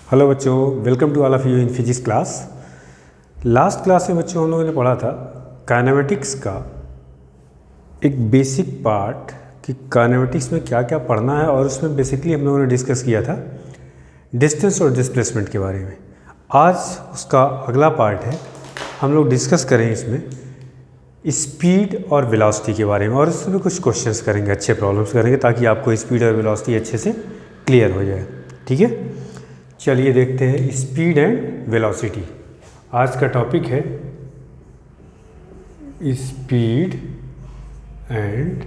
Hello बच्चों, welcome to all of you in physics class. Last class में बच्चों हम लोगों ने पढ़ा था काइनेमेटिक्स का एक बेसिक पार्ट कि काइनेमेटिक्स में क्या क्या पढ़ना है, और उसमें बेसिकली हम लोगों ने डिस्कस किया था डिस्टेंस और डिस्प्लेसमेंट के बारे में। आज उसका अगला पार्ट है, हम लोग डिस्कस करेंगे इसमें स्पीड और वेलोसिटी के बारे में, और इसमें कुछ क्वेश्चंस करेंगे, अच्छे प्रॉब्लम्स करेंगे ताकि आपको स्पीड और वेलोसिटी अच्छे से क्लियर हो जाए। ठीक है, चलिए देखते हैं स्पीड एंड वेलोसिटी। आज का टॉपिक है स्पीड एंड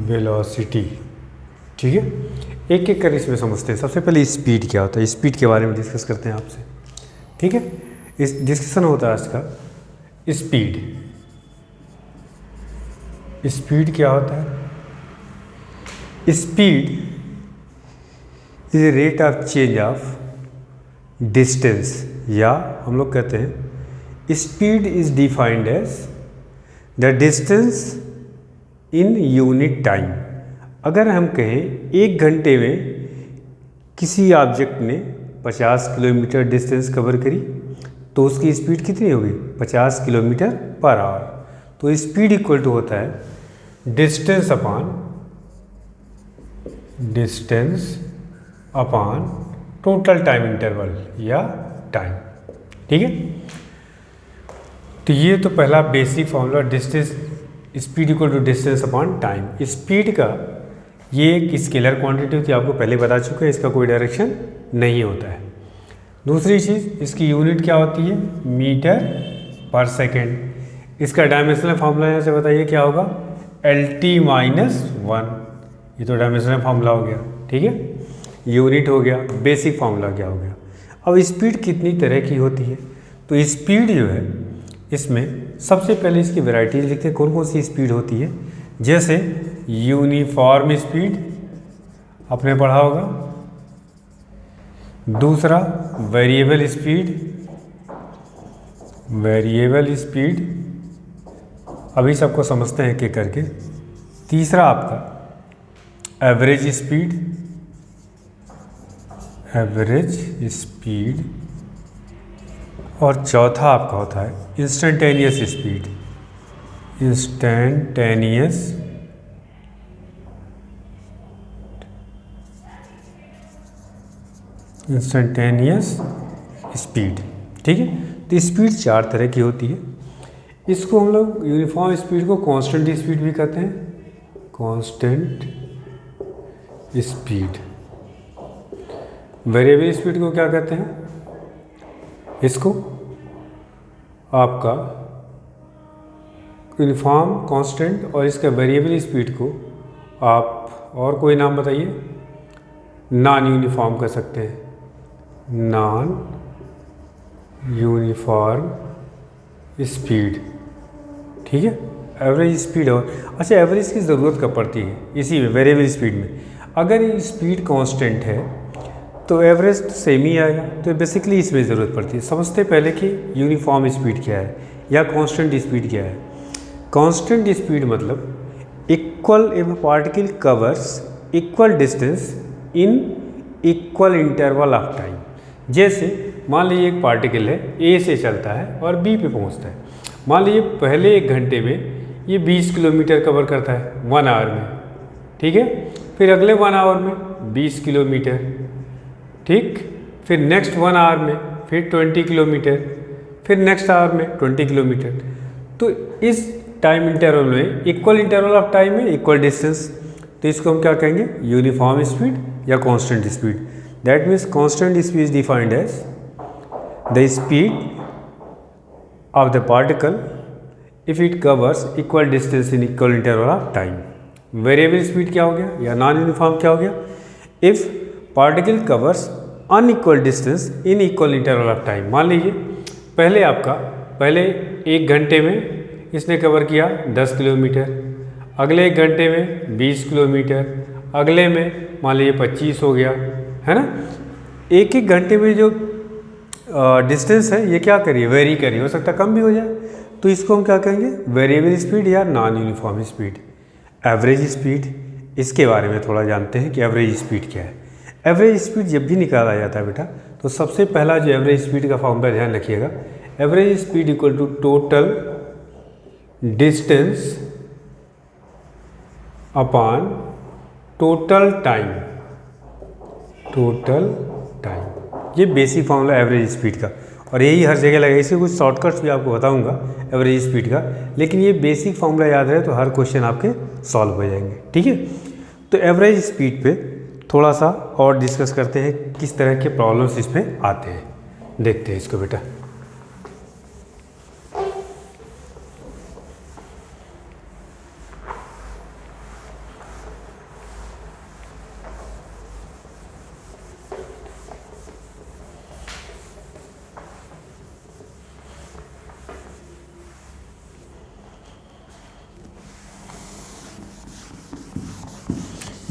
वेलोसिटी। ठीक है, एक एक कर इसमें समझते हैं। सबसे पहले स्पीड क्या होता है, स्पीड के बारे में डिस्कस करते हैं आपसे। ठीक है, इस डिस्कशन होता है आज का स्पीड। स्पीड क्या होता है? Speed is a rate of change of distance, या हम लोग कहते हैं speed is defined as the distance in unit time. अगर हम कहें एक घंटे में किसी ऑब्जेक्ट ने 50 किलोमीटर डिस्टेंस कवर करी तो उसकी स्पीड कितनी होगी? 50 किलोमीटर पर आवर। तो स्पीड इक्वल टू होता है distance upon total time interval या टाइम। ठीक है, तो ये तो पहला basic formula, distance speed equal to distance upon time. Speed का ये एक स्केलर क्वांटिटी होती है, आपको पहले बता चुके हैं, इसका कोई डायरेक्शन नहीं होता है। दूसरी चीज़, इसकी यूनिट क्या होती है? Metre per second. इसका डायमेंशनल फार्मूला यहाँ से बताइए क्या होगा? LT-1। ये तो डायमेंशनल फार्मूला हो गया। ठीक है, यूनिट हो गया, बेसिक फार्मूला क्या हो गया। अब स्पीड कितनी तरह की होती है? तो स्पीड जो है इसमें सबसे पहले इसकी वैरायटीज लिखते हैं, कौन कौन सी स्पीड होती है। जैसे यूनिफॉर्म स्पीड आपने पढ़ा होगा, दूसरा वेरिएबल स्पीड, अभी सबको समझते हैं कि करके। तीसरा आपका एवरेज स्पीड, और चौथा आपका होता है इंस्टेंटेनियस स्पीड। Instantaneous speed. ठीक है, तो स्पीड चार तरह की होती है। इसको हम लोग यूनिफॉर्म स्पीड को कांस्टेंट स्पीड भी कहते हैं, कांस्टेंट स्पीड। वेरिएबल स्पीड को क्या कहते हैं? इसको आपका यूनिफॉर्म कांस्टेंट, और इसका वेरिएबल स्पीड को आप और कोई नाम बताइए, नॉन यूनिफॉर्म कह सकते हैं, नॉन यूनिफॉर्म स्पीड। ठीक है, एवरेज स्पीड। और अच्छा, एवरेज की ज़रूरत कब पड़ती है? इसी में वेरिएबल स्पीड में। अगर ये स्पीड कांस्टेंट है तो एवरेज तो सेम ही आएगा, तो बेसिकली इसमें ज़रूरत पड़ती है। समझते पहले कि यूनिफॉर्म स्पीड क्या है या कांस्टेंट स्पीड क्या है। कांस्टेंट स्पीड मतलब equal, A particle covers equal distance in equal interval of time. जैसे मान लीजिए एक पार्टिकल है, ए से चलता है और बी पे पहुंचता है। मान लीजिए पहले एक घंटे में ये 20 किलोमीटर कवर करता है 1 आवर में। ठीक है, फिर अगले 1 आवर में 20 किलोमीटर, ठीक, फिर नेक्स्ट 1 आवर में फिर 20 किलोमीटर, फिर नेक्स्ट आवर में 20 किलोमीटर। तो इस टाइम इंटरवल में इक्वल इंटरवल ऑफ टाइम में इक्वल डिस्टेंस, तो इसको हम क्या कहेंगे? यूनिफॉर्म स्पीड या constant speed. That means constant speed is defined as the speed of the particle if it covers equal distance in equal interval of time. Variable speed क्या हो गया या नॉन यूनिफॉर्म क्या हो गया? If particle covers unequal distance in equal interval of time. मान लीजिए पहले एक घंटे में इसने कवर किया 10 किलोमीटर, अगले एक घंटे में 20 किलोमीटर, अगले में मान लीजिए 25 हो गया, है ना। एक एक घंटे में जो डिस्टेंस है ये क्या करिए? वेरी करिए, हो सकता है कम भी हो जाए। तो इसको हम क्या कहेंगे? वेरिएबल स्पीड या non uniform speed. Average speed, इसके बारे में थोड़ा जानते हैं कि एवरेज स्पीड क्या है। एवरेज स्पीड जब भी निकाला जाता है बेटा, तो सबसे पहला जो एवरेज स्पीड का फॉर्मूला ध्यान रखिएगा, average speed equal to total distance upon total time. Total time, ये बेसिक फॉर्मूला एवरेज स्पीड का, और यही हर जगह लगेगा। इसके कुछ शॉर्टकट्स भी आपको बताऊंगा एवरेज स्पीड का, लेकिन ये बेसिक फॉर्मूला याद रहे तो हर क्वेश्चन आपके सॉल्व हो जाएंगे। ठीक है, तो एवरेज स्पीड पे थोड़ा सा और डिस्कस करते हैं, किस तरह के प्रॉब्लम्स इसमें आते हैं, देखते हैं इसको बेटा।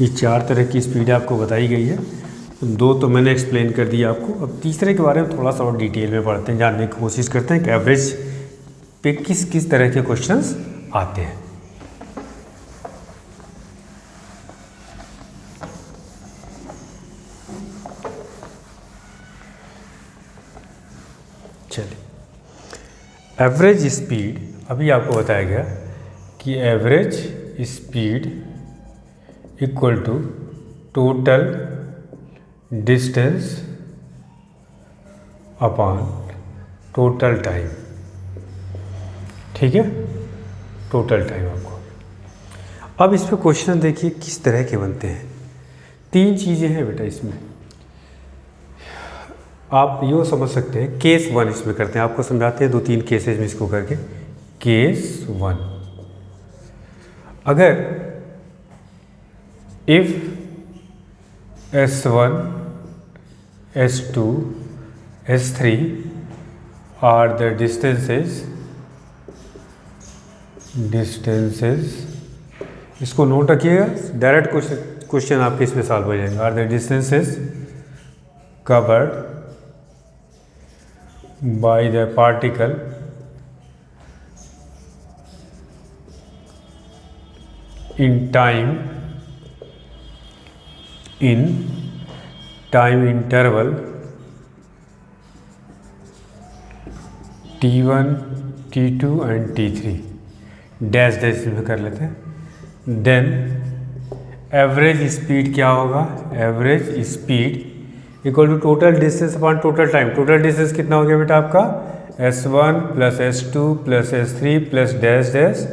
ये 4 तरह की स्पीड आपको बताई गई है, 2 तो मैंने एक्सप्लेन कर दिया आपको। अब तीसरे के बारे में थोड़ा सा और डिटेल में पढ़ते हैं, जानने की कोशिश करते हैं कि एवरेज पे किस किस तरह के क्वेश्चंस आते हैं। चलिए, एवरेज स्पीड अभी आपको बताया गया कि average speed equal to total distance upon total time. ठीक है, टोटल टाइम आपको। अब इस पे क्वेश्चन देखिए किस तरह के बनते हैं। 3 चीज़ें हैं बेटा इसमें, आप यूँ समझ सकते हैं। केस 1 इसमें करते हैं, आपको समझाते हैं 2-3 केसेज में इसको करके। केस 1, अगर if S1, S2, S3 are the distances, इसको नोट रखिएगा, डायरेक्ट क्वेश्चन आपके इसमें सॉल्व हो जाएंगे। Are the distances covered by the particle in time interval T1, T2 and T3 dash dash में कर लेते हैं। देन एवरेज स्पीड क्या होगा, average speed equal to total distance upon total time. Total distance कितना हो गया बेटा आपका, S1 plus S2 plus S3 plus dash dash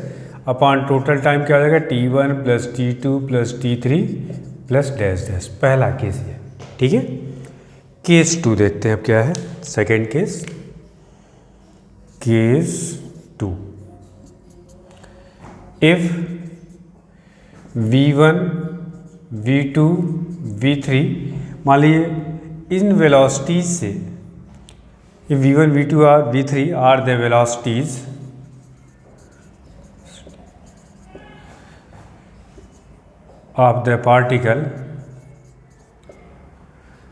upon total time क्या हो जाएगा, T1 plus T2 plus T3 plus dash dash. पहला केस है। ठीक है, केस 2 देखते हैं अब क्या है। Second case, case 2, if V1, V2, V3, मान लीजिए इन वेलोसिटीज से, V1, V2 और V3 are the velocities of the particle,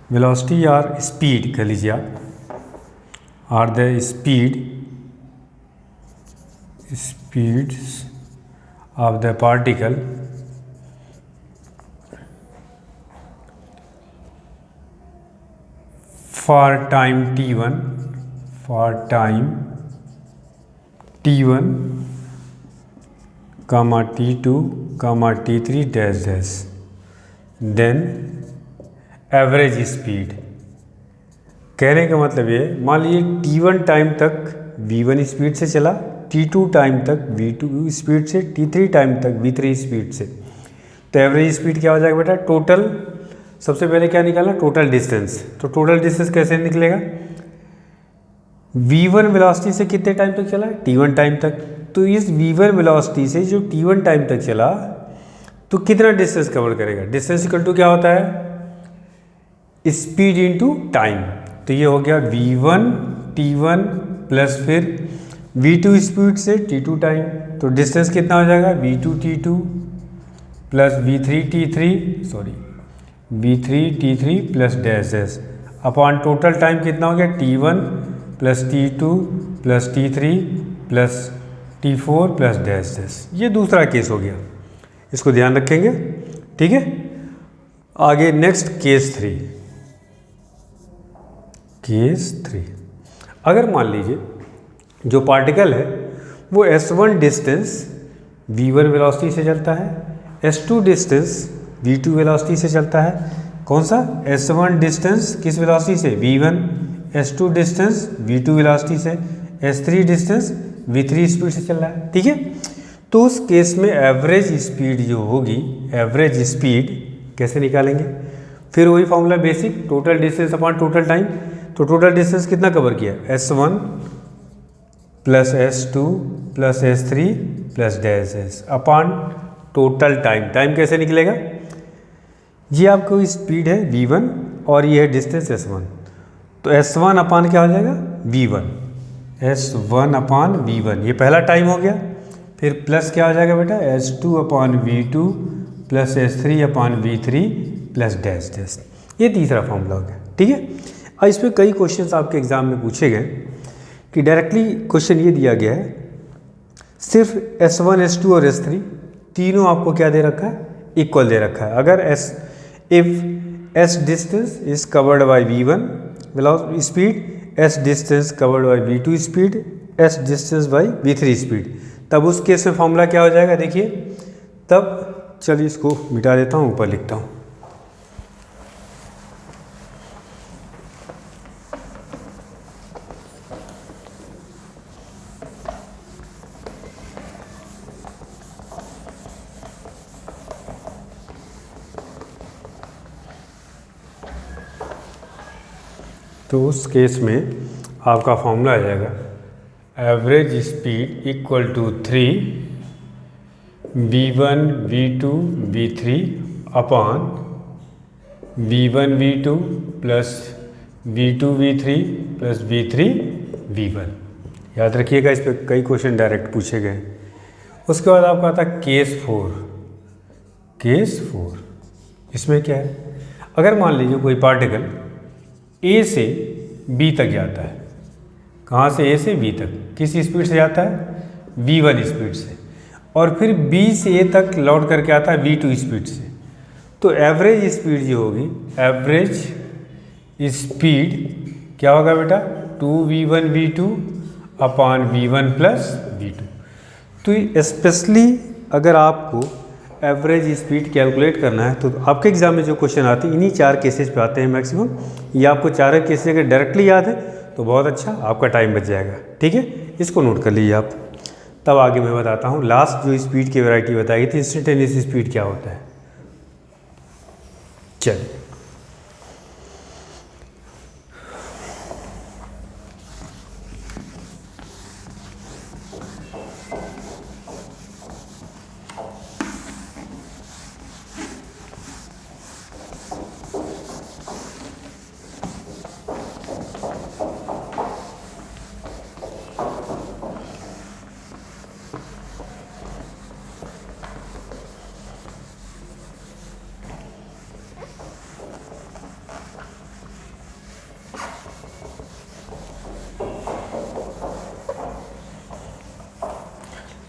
velocity और स्पीड कह लीजिए आप, are the speeds of the particle for time T1, comma T2, comma T3 dash dash. Then average speed, कहने का मतलब ये, मान लीजिए T1 टाइम तक V1 स्पीड से चला, T2 टाइम तक V2 स्पीड से, T3 टाइम तक V3 स्पीड से, तो एवरेज स्पीड क्या हो जाएगा बेटा, टोटल। सबसे पहले क्या निकालना, टोटल डिस्टेंस। तो टोटल डिस्टेंस कैसे निकलेगा, V1 वेलोसिटी से कितने टाइम तक चला, T1 टाइम तक। तो इस V1 वेलोसिटी से जो T1 टाइम तक चला, तो कितना डिस्टेंस कवर करेगा। डिस्टेंस इक्वल टू क्या होता है, स्पीड इनटू टाइम। तो ये हो गया V1 T1 प्लस फिर V2 स्पीड से T2 टाइम। तो डिस्टेंस कितना हो जाएगा, V2 T2 plus V3 T3 plus dash dash upon total time कितना हो गया, T1 plus T2 plus T3 plus T4 plus dash dash. ये दूसरा केस हो गया, इसको ध्यान रखेंगे। ठीक है, आगे नेक्स्ट केस 3। केस 3, अगर मान लीजिए जो पार्टिकल है वो s1 डिस्टेंस v1 वेलोसिटी से चलता है, s2 डिस्टेंस v2 वेलोसिटी से चलता है। कौन सा? s1 डिस्टेंस किस वेलोसिटी से? v1, s2 distance v2 velocity से, s3 डिस्टेंस v3 स्पीड से चल रहा है। ठीक है, तो उस केस में एवरेज स्पीड जो होगी, एवरेज स्पीड कैसे निकालेंगे? फिर वही formula basic, total distance upon total time. तो टोटल डिस्टेंस कितना कवर किया? s1 plus s2 plus s3 plus dash s upon total time. Time कैसे निकलेगा? ये आपको स्पीड है v1 और ये है डिस्टेंस s1, तो s1 अपॉन क्या हो जाएगा? v1, s1 अपॉन v1, ये पहला टाइम हो गया। फिर प्लस क्या हो जाएगा बेटा? s2 upon v2 plus s3 upon v3 plus dash dash, ये तीसरा फॉर्मूला हो गया। ठीक है, अब इस पर कई क्वेश्चंस आपके एग्जाम में पूछे गए कि डायरेक्टली क्वेश्चन ये दिया गया है, सिर्फ s1, s2 और s3 तीनों आपको क्या दे रखा है? इक्वल दे रखा है। अगर if s distance is covered by v1 velocity speed, s distance covered by v2 speed, s distance by v3 speed, तब उस केस में फॉर्मूला क्या हो जाएगा? देखिए तब, चलिए इसको मिटा देता हूँ, ऊपर लिखता हूँ। तो उस केस में आपका फॉर्मूला आ जाएगा average speed equal to 3 v1 v2 v3 upon v1 v2 plus v2 v3 plus v3 v1। याद रखिएगा, इस पर कई क्वेश्चन डायरेक्ट पूछे गए। उसके बाद आपका आता है केस 4। केस 4, इसमें क्या है? अगर मान लीजिए कोई पार्टिकल A से B तक जाता है। कहाँ से? A से B तक। किस स्पीड से जाता है? v1 स्पीड से। और फिर B से A तक लौट करके आता है v2 स्पीड से। तो एवरेज स्पीड जो होगी, एवरेज स्पीड क्या होगा बेटा? 2v1 v2 upon v1 plus v2। तो स्पेशली अगर आपको एवरेज स्पीड कैलकुलेट करना है तो आपके एग्जाम में जो क्वेश्चन आते हैं इन्हीं 4 केसेस पे आते हैं मैक्सिमम। ये आपको 4 केसेस अगर डायरेक्टली याद है तो बहुत अच्छा, आपका टाइम बच जाएगा। ठीक है, इसको नोट कर लीजिए आप। तब आगे मैं बताता हूँ लास्ट जो स्पीड की वैरायटी बताई थी, इंस्टेंटेनियस स्पीड क्या होता है। चलिए,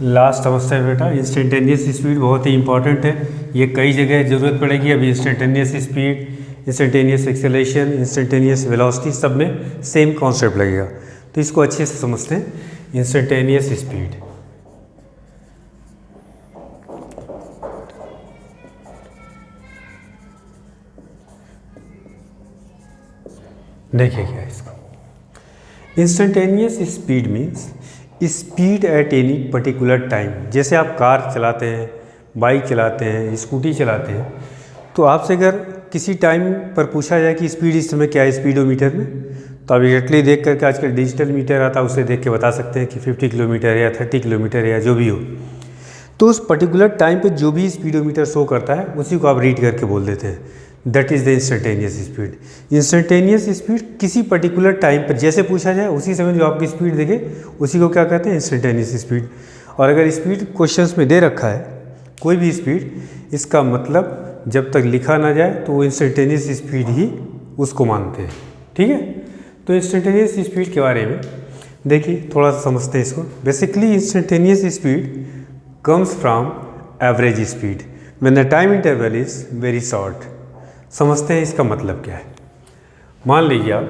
लास्ट समझते हैं बेटा। इंस्टेंटेनियस स्पीड बहुत ही इंपॉर्टेंट है, ये कई जगह ज़रूरत पड़ेगी। अभी instantaneous speed, instantaneous acceleration, instantaneous velocity, सब में सेम कॉन्सेप्ट लगेगा, तो इसको अच्छे से समझते हैं। इंस्टेंटेनियस स्पीड, देखिए क्या है इसको। Instantaneous speed means speed at any particular time. जैसे आप कार चलाते हैं, बाइक चलाते हैं, स्कूटी चलाते हैं, तो आपसे अगर किसी टाइम पर पूछा जाए कि स्पीड इस समय क्या है स्पीडोमीटर में, तो आप एग्जैक्टली देख करके, आजकल डिजिटल मीटर आता है उससे देख के बता सकते हैं कि 50 किलोमीटर या 30 किलोमीटर या जो भी हो। तो उस पर्टिकुलर टाइम पे जो भी स्पीडोमीटर शो करता है उसी को आप रीड करके बोल देते हैं, that is the instantaneous speed. Instantaneous speed किसी पर्टिकुलर टाइम पर जैसे पूछा जाए उसी समय जो आपकी स्पीड दिखे उसी को क्या कहते हैं, इंस्टेंटेनियस स्पीड। और अगर स्पीड क्वेश्चंस में दे रखा है कोई भी स्पीड, इसका मतलब जब तक लिखा ना जाए तो वो इंस्टेंटेनियस स्पीड ही उसको मानते हैं। ठीक है, तो इंस्टेंटेनियस स्पीड के बारे में देखिए थोड़ा सा समझते हैं इसको। Basically instantaneous speed comes from average speed when the time interval is very short। समझते हैं इसका मतलब क्या है। मान लीजिए आप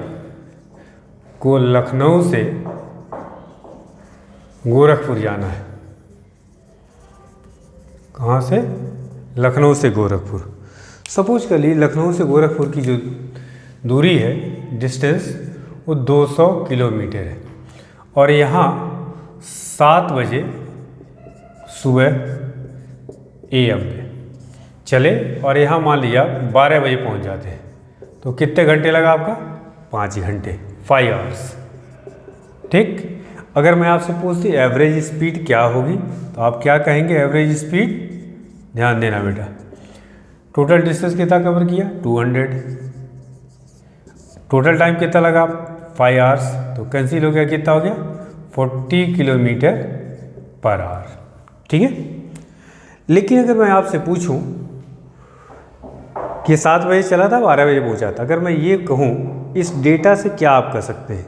को लखनऊ से गोरखपुर जाना है। कहाँ से? लखनऊ से गोरखपुर। सपोज कर लीजिए लखनऊ से गोरखपुर की जो दूरी है, डिस्टेंस, वो 200 किलोमीटर है और यहाँ 7 बजे सुबह AM में चले और यहाँ मान लिया 12 बजे पहुँच जाते हैं, तो कितने घंटे लगा आपका? 5 घंटे, 5 आवर्स। ठीक। अगर मैं आपसे पूछती एवरेज स्पीड क्या होगी तो आप क्या कहेंगे? एवरेज स्पीड, ध्यान देना बेटा, टोटल डिस्टेंस कितना कवर किया? 200। टोटल टाइम कितना लगा? 5 आवर्स। तो कैंसिल हो गया, कितना हो गया? 40 किलोमीटर पर आवर। ठीक है। लेकिन अगर मैं आपसे पूछूं कि 7 बजे चला था, 12 बजे पहुंचा था, अगर मैं ये कहूं, इस डेटा से क्या आप कह सकते हैं?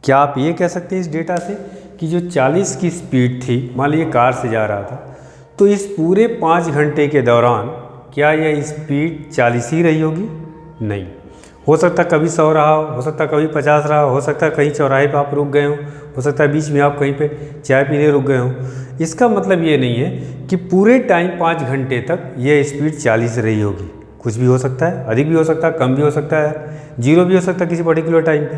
क्या आप ये कह सकते हैं इस डेटा से कि जो 40 की स्पीड थी, मान लीजिए कार से जा रहा था, तो इस पूरे 5 घंटे के दौरान क्या यह स्पीड 40 ही रही होगी? नहीं। हो सकता कभी 100 रहा हो सकता कभी 50 रहा हो सकता कहीं चौराहे पे आप रुक गए हो सकता है बीच में आप कहीं पे चाय पीने रुक गए हो। इसका मतलब ये नहीं है कि पूरे टाइम 5 घंटे तक यह स्पीड 40 रही होगी। कुछ भी हो सकता है, अधिक भी हो सकता है, कम भी हो सकता है, जीरो भी हो सकता है किसी पर्टिकुलर टाइम पे।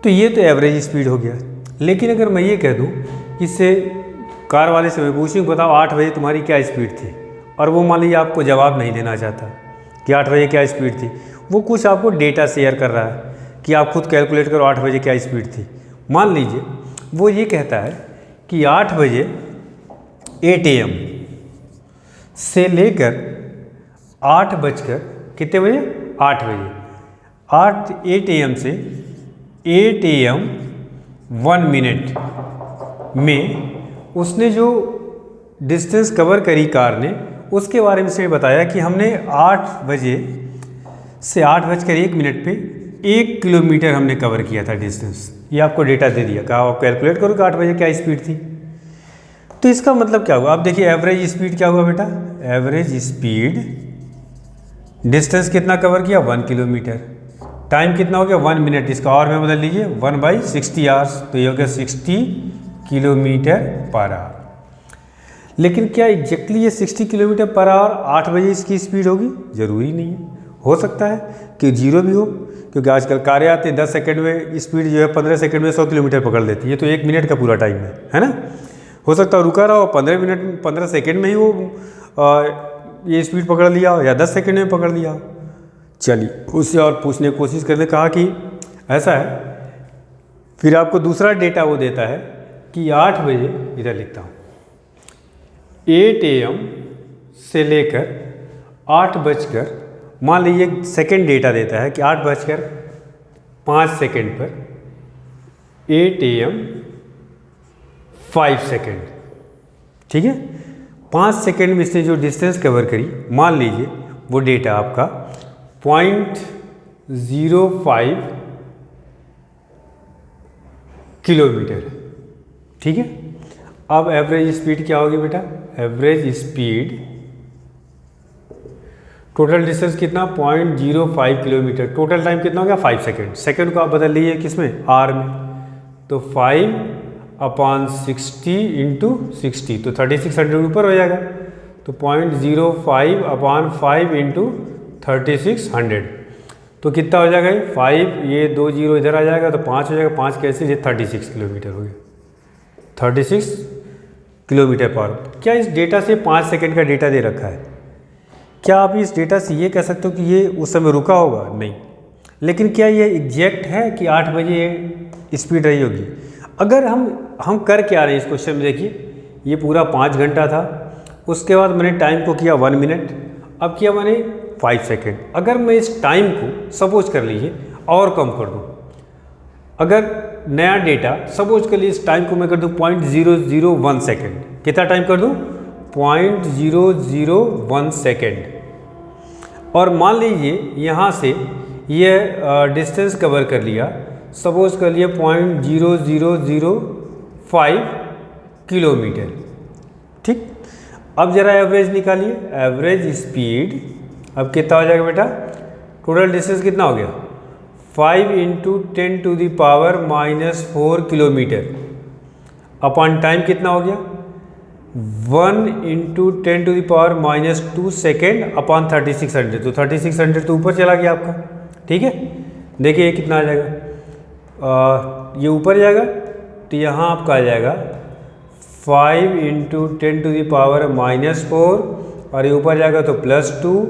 तो ये तो एवरेज स्पीड हो गया। लेकिन अगर मैं ये कह दूँ, इससे कार वाले से मैं पूछूँ, बताओ 8 बजे तुम्हारी क्या स्पीड थी, और वो मान लीजिए आपको जवाब नहीं देना चाहता कि 8 बजे क्या स्पीड थी, वो कुछ आपको डेटा शेयर कर रहा है कि आप खुद कैलकुलेट करो 8 बजे क्या स्पीड थी। मान लीजिए वो ये कहता है कि 8 बजे 8 AM से लेकर 8 बजकर कितने बजे? 8 बजे 8 AM से 8 AM 1 मिनट में उसने जो डिस्टेंस कवर करी कार ने, उसके बारे में से बताया कि हमने 8 बजे से 8:01 पे 1 किलोमीटर हमने कवर किया था डिस्टेंस। ये आपको डेटा दे दिया, कहा आप कैलकुलेट करो कि 8 बजे क्या स्पीड थी। तो इसका मतलब क्या हुआ? आप देखिए एवरेज स्पीड क्या हुआ बेटा? एवरेज स्पीड, डिस्टेंस कितना कवर किया? 1 किलोमीटर। टाइम कितना हो गया? 1 मिनट। इसका और में बदल लीजिए 1/60 आवर्स, तो ये हो गया 60 किलोमीटर पर आवर। लेकिन क्या एग्जैक्टली ये 60 किलोमीटर पर आवर 8 बजे इसकी स्पीड होगी? ज़रूरी नहीं है। हो सकता है कि जीरो भी हो, क्योंकि आजकल कारें आते हैं 10 सेकंड में स्पीड जो है 15 सेकंड में 100 किलोमीटर पकड़ लेती है। तो 1 मिनट का पूरा टाइम है ना। हो सकता है रुका रहा हो 15 सेकंड में ही वो ये स्पीड पकड़ लिया हो, या 10 सेकंड में पकड़ लिया हो। चलिए उससे और पूछने की कोशिश करने, कहा कि ऐसा है। फिर आपको दूसरा डेटा वो देता है कि 8 बजे, इधर लिखता हूँ, 8 AM से लेकर 8 बजकर, मान लीजिए सेकंड डेटा देता है कि 8:05 पर 8 AM 5 सेकंड। ठीक है। 5 सेकंड में इसने जो डिस्टेंस कवर करी, मान लीजिए वो डेटा आपका 0.05 किलोमीटर है। ठीक है। अब एवरेज स्पीड क्या होगी बेटा? एवरेज स्पीड, टोटल डिस्टेंस कितना? 0.05 किलोमीटर। टोटल टाइम कितना हो गया? 5 सेकेंड। सेकेंड को आप बदल लीजिए किसमें? आर में। तो 5/60 × 60, तो 3600 ऊपर हो जाएगा। तो 0.05/5 × 3600, तो कितना हो जाएगा? 5, ये 2 0 इधर आ जाएगा तो 5 हो जाएगा। 5 कैसे? ये 36 किलोमीटर हो गया। 36 किलोमीटर पर आवर। क्या इस डेटा से 5 सेकेंड का डेटा दे रखा है? क्या आप इस डेटा से ये कह सकते हो कि ये उस समय रुका होगा? नहीं। लेकिन क्या ये एग्जैक्ट है कि 8 बजे स्पीड रही होगी? अगर हम कर क्या रहे हैं इस क्वेश्चन में, देखिए ये पूरा 5 घंटा था, उसके बाद मैंने टाइम को किया 1 मिनट, अब किया मैंने 5 सेकेंड। अगर मैं इस टाइम को सपोज कर लीजिए और कम कर दूँ, अगर नया डेटा सपोज कर लीजिए इस टाइम को मैं कर दूँ 0.001 सेकेंड। कितना टाइम कर दूँ? 0.001 सेकेंड। और मान लीजिए यहाँ से ये डिस्टेंस कवर कर लिया, सपोज कर लिया 0.0005 किलोमीटर। ठीक। अब जरा एवरेज निकालिए। एवरेज स्पीड अब कितना हो जाएगा बेटा, टोटल डिस्टेंस कितना हो गया 5 इंटू 10⁻⁻4 किलोमीटर अपॉन टाइम कितना हो गया 1 इंटू 10⁻⁻2 सेकेंड अपॉन 3600। तो 3600 तो ऊपर चला गया आपका, ठीक है। देखिए ये कितना आ जाएगा, ये ऊपर जाएगा तो यहाँ आपका आ जाएगा 5 इंटू 10⁻⁻4 और ये ऊपर जाएगा तो +2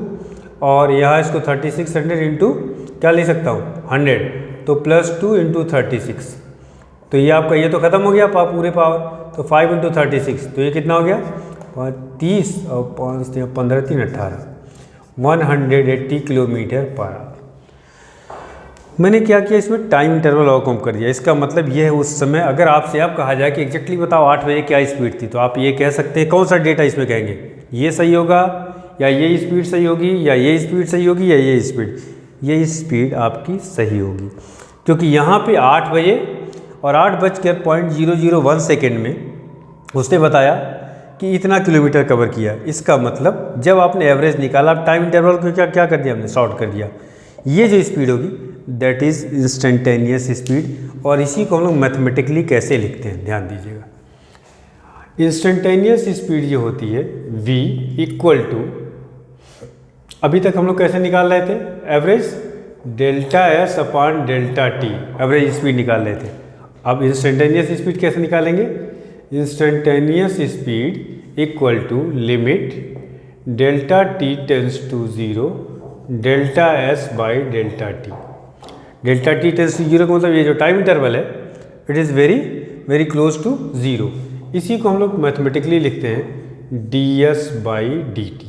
और यहाँ इसको 3600 इंटू क्या ले सकता हूँ 100, तो +2 इंटू 36। तो ये आपका ये तो ख़त्म हो गया पूरे पावर, तो 5 इंटू 36 तो ये कितना हो गया 30 और 5 15 3 18 180 किलोमीटर पर आवर। मैंने क्या किया इसमें टाइम इंटरवल और कम कर दिया। इसका मतलब ये है उस समय अगर आपसे आप कहा जाए कि एग्जैक्टली बताओ 8 बजे क्या स्पीड थी, तो आप ये कह सकते हैं कौन सा डेटा इसमें कहेंगे, ये सही होगा या ये स्पीड सही होगी या ये स्पीड सही होगी या ये स्पीड, ये स्पीड आपकी सही होगी, क्योंकि यहाँ पे 8 बजे और 8:001 सेकेंड में उसने बताया कि इतना किलोमीटर कवर किया। इसका मतलब जब आपने एवरेज निकाला, आप टाइम इंटरवल को क्या क्या कर दिया हमने, शॉर्ट कर दिया। ये जो स्पीड होगी दैट इज़ इंस्टेंटेनियस स्पीड, और इसी को हम लोग मैथमेटिकली कैसे लिखते हैं ध्यान दीजिएगा। इंस्टेंटेनियस स्पीड जो होती है v इक्वल टू, अभी तक हम लोग कैसे निकाल रहे थे, average ΔS upon ΔT, average speed निकाल रहे थे। अब इंस्टेंटेनियस स्पीड कैसे निकालेंगे, instantaneous speed equal to limit ΔT tends to 0 ΔS by ΔT। ΔT tends to 0 का मतलब ये जो टाइम इंटरवल है it is very very close to 0। इसी को हम लोग मैथमेटिकली लिखते हैं ds बाई dt।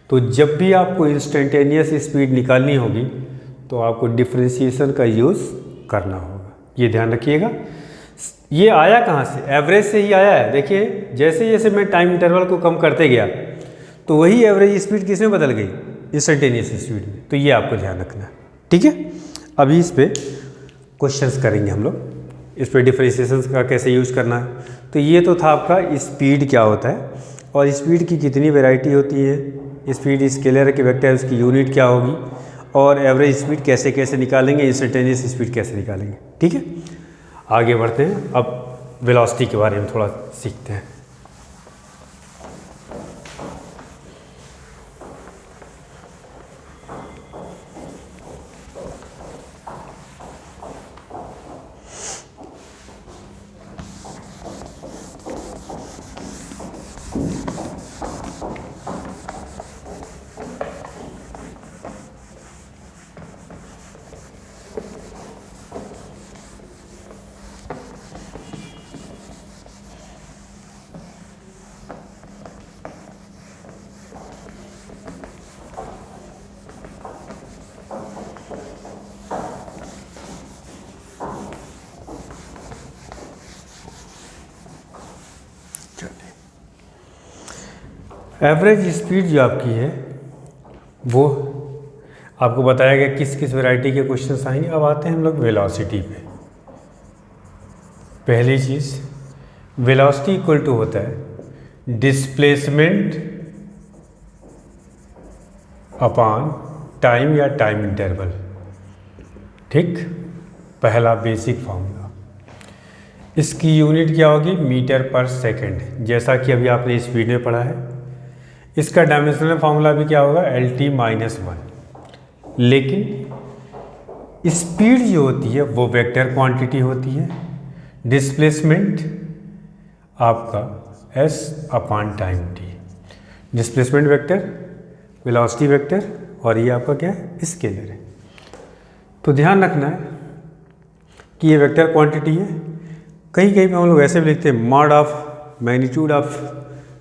तो जब भी आपको इंस्टेंटेनियस स्पीड निकालनी होगी तो आपको डिफरेंशिएशन का यूज़ करना होगा, ये ध्यान रखिएगा। ये आया कहाँ से, एवरेज से ही आया है। देखिए जैसे जैसे मैं टाइम इंटरवल को कम करते गया तो वही एवरेज स्पीड किस में बदल गई, इंस्टेंटेनियस स्पीड में। तो ये आपको ध्यान रखना है, ठीक है। अभी इस पर क्वेश्चंस करेंगे हम लोग, इस पर डिफरेंशिएशन का कैसे यूज़ करना है। तो ये तो था आपका स्पीड क्या होता है और स्पीड की कितनी वैरायटी होती है, स्पीड स्केलर के वेक्टर उसकी यूनिट क्या होगी, और एवरेज स्पीड कैसे कैसे निकालेंगे, इंस्टेंटेनियस स्पीड कैसे निकालेंगे, ठीक है। आगे बढ़ते हैं, अब वेलोसिटी के बारे में थोड़ा सीखते हैं। एवरेज स्पीड जो आपकी है वो आपको बताया गया किस किस वैरायटी के क्वेश्चंस आएंगे। अब आते हैं हम लोग वेलोसिटी पे। पहली चीज़, वेलोसिटी इक्वल टू होता है डिस्प्लेसमेंट अपॉन टाइम या टाइम इंटरवल, ठीक। पहला बेसिक फार्मूला, इसकी यूनिट क्या होगी, मीटर पर सेकंड, जैसा कि अभी आपने स्पीड में पढ़ा है। इसका डायमेंशनल फार्मूला भी क्या होगा, LT-1। लेकिन स्पीड जो होती है वो वेक्टर क्वांटिटी होती है, डिस्प्लेसमेंट आपका S upon time t, displacement vector, velocity vector, और ये आपका क्या है, स्केलर है। तो ध्यान रखना है कि ये वेक्टर क्वांटिटी है। कहीं कहीं पे हम लोग ऐसे भी लिखते हैं mod of magnitude of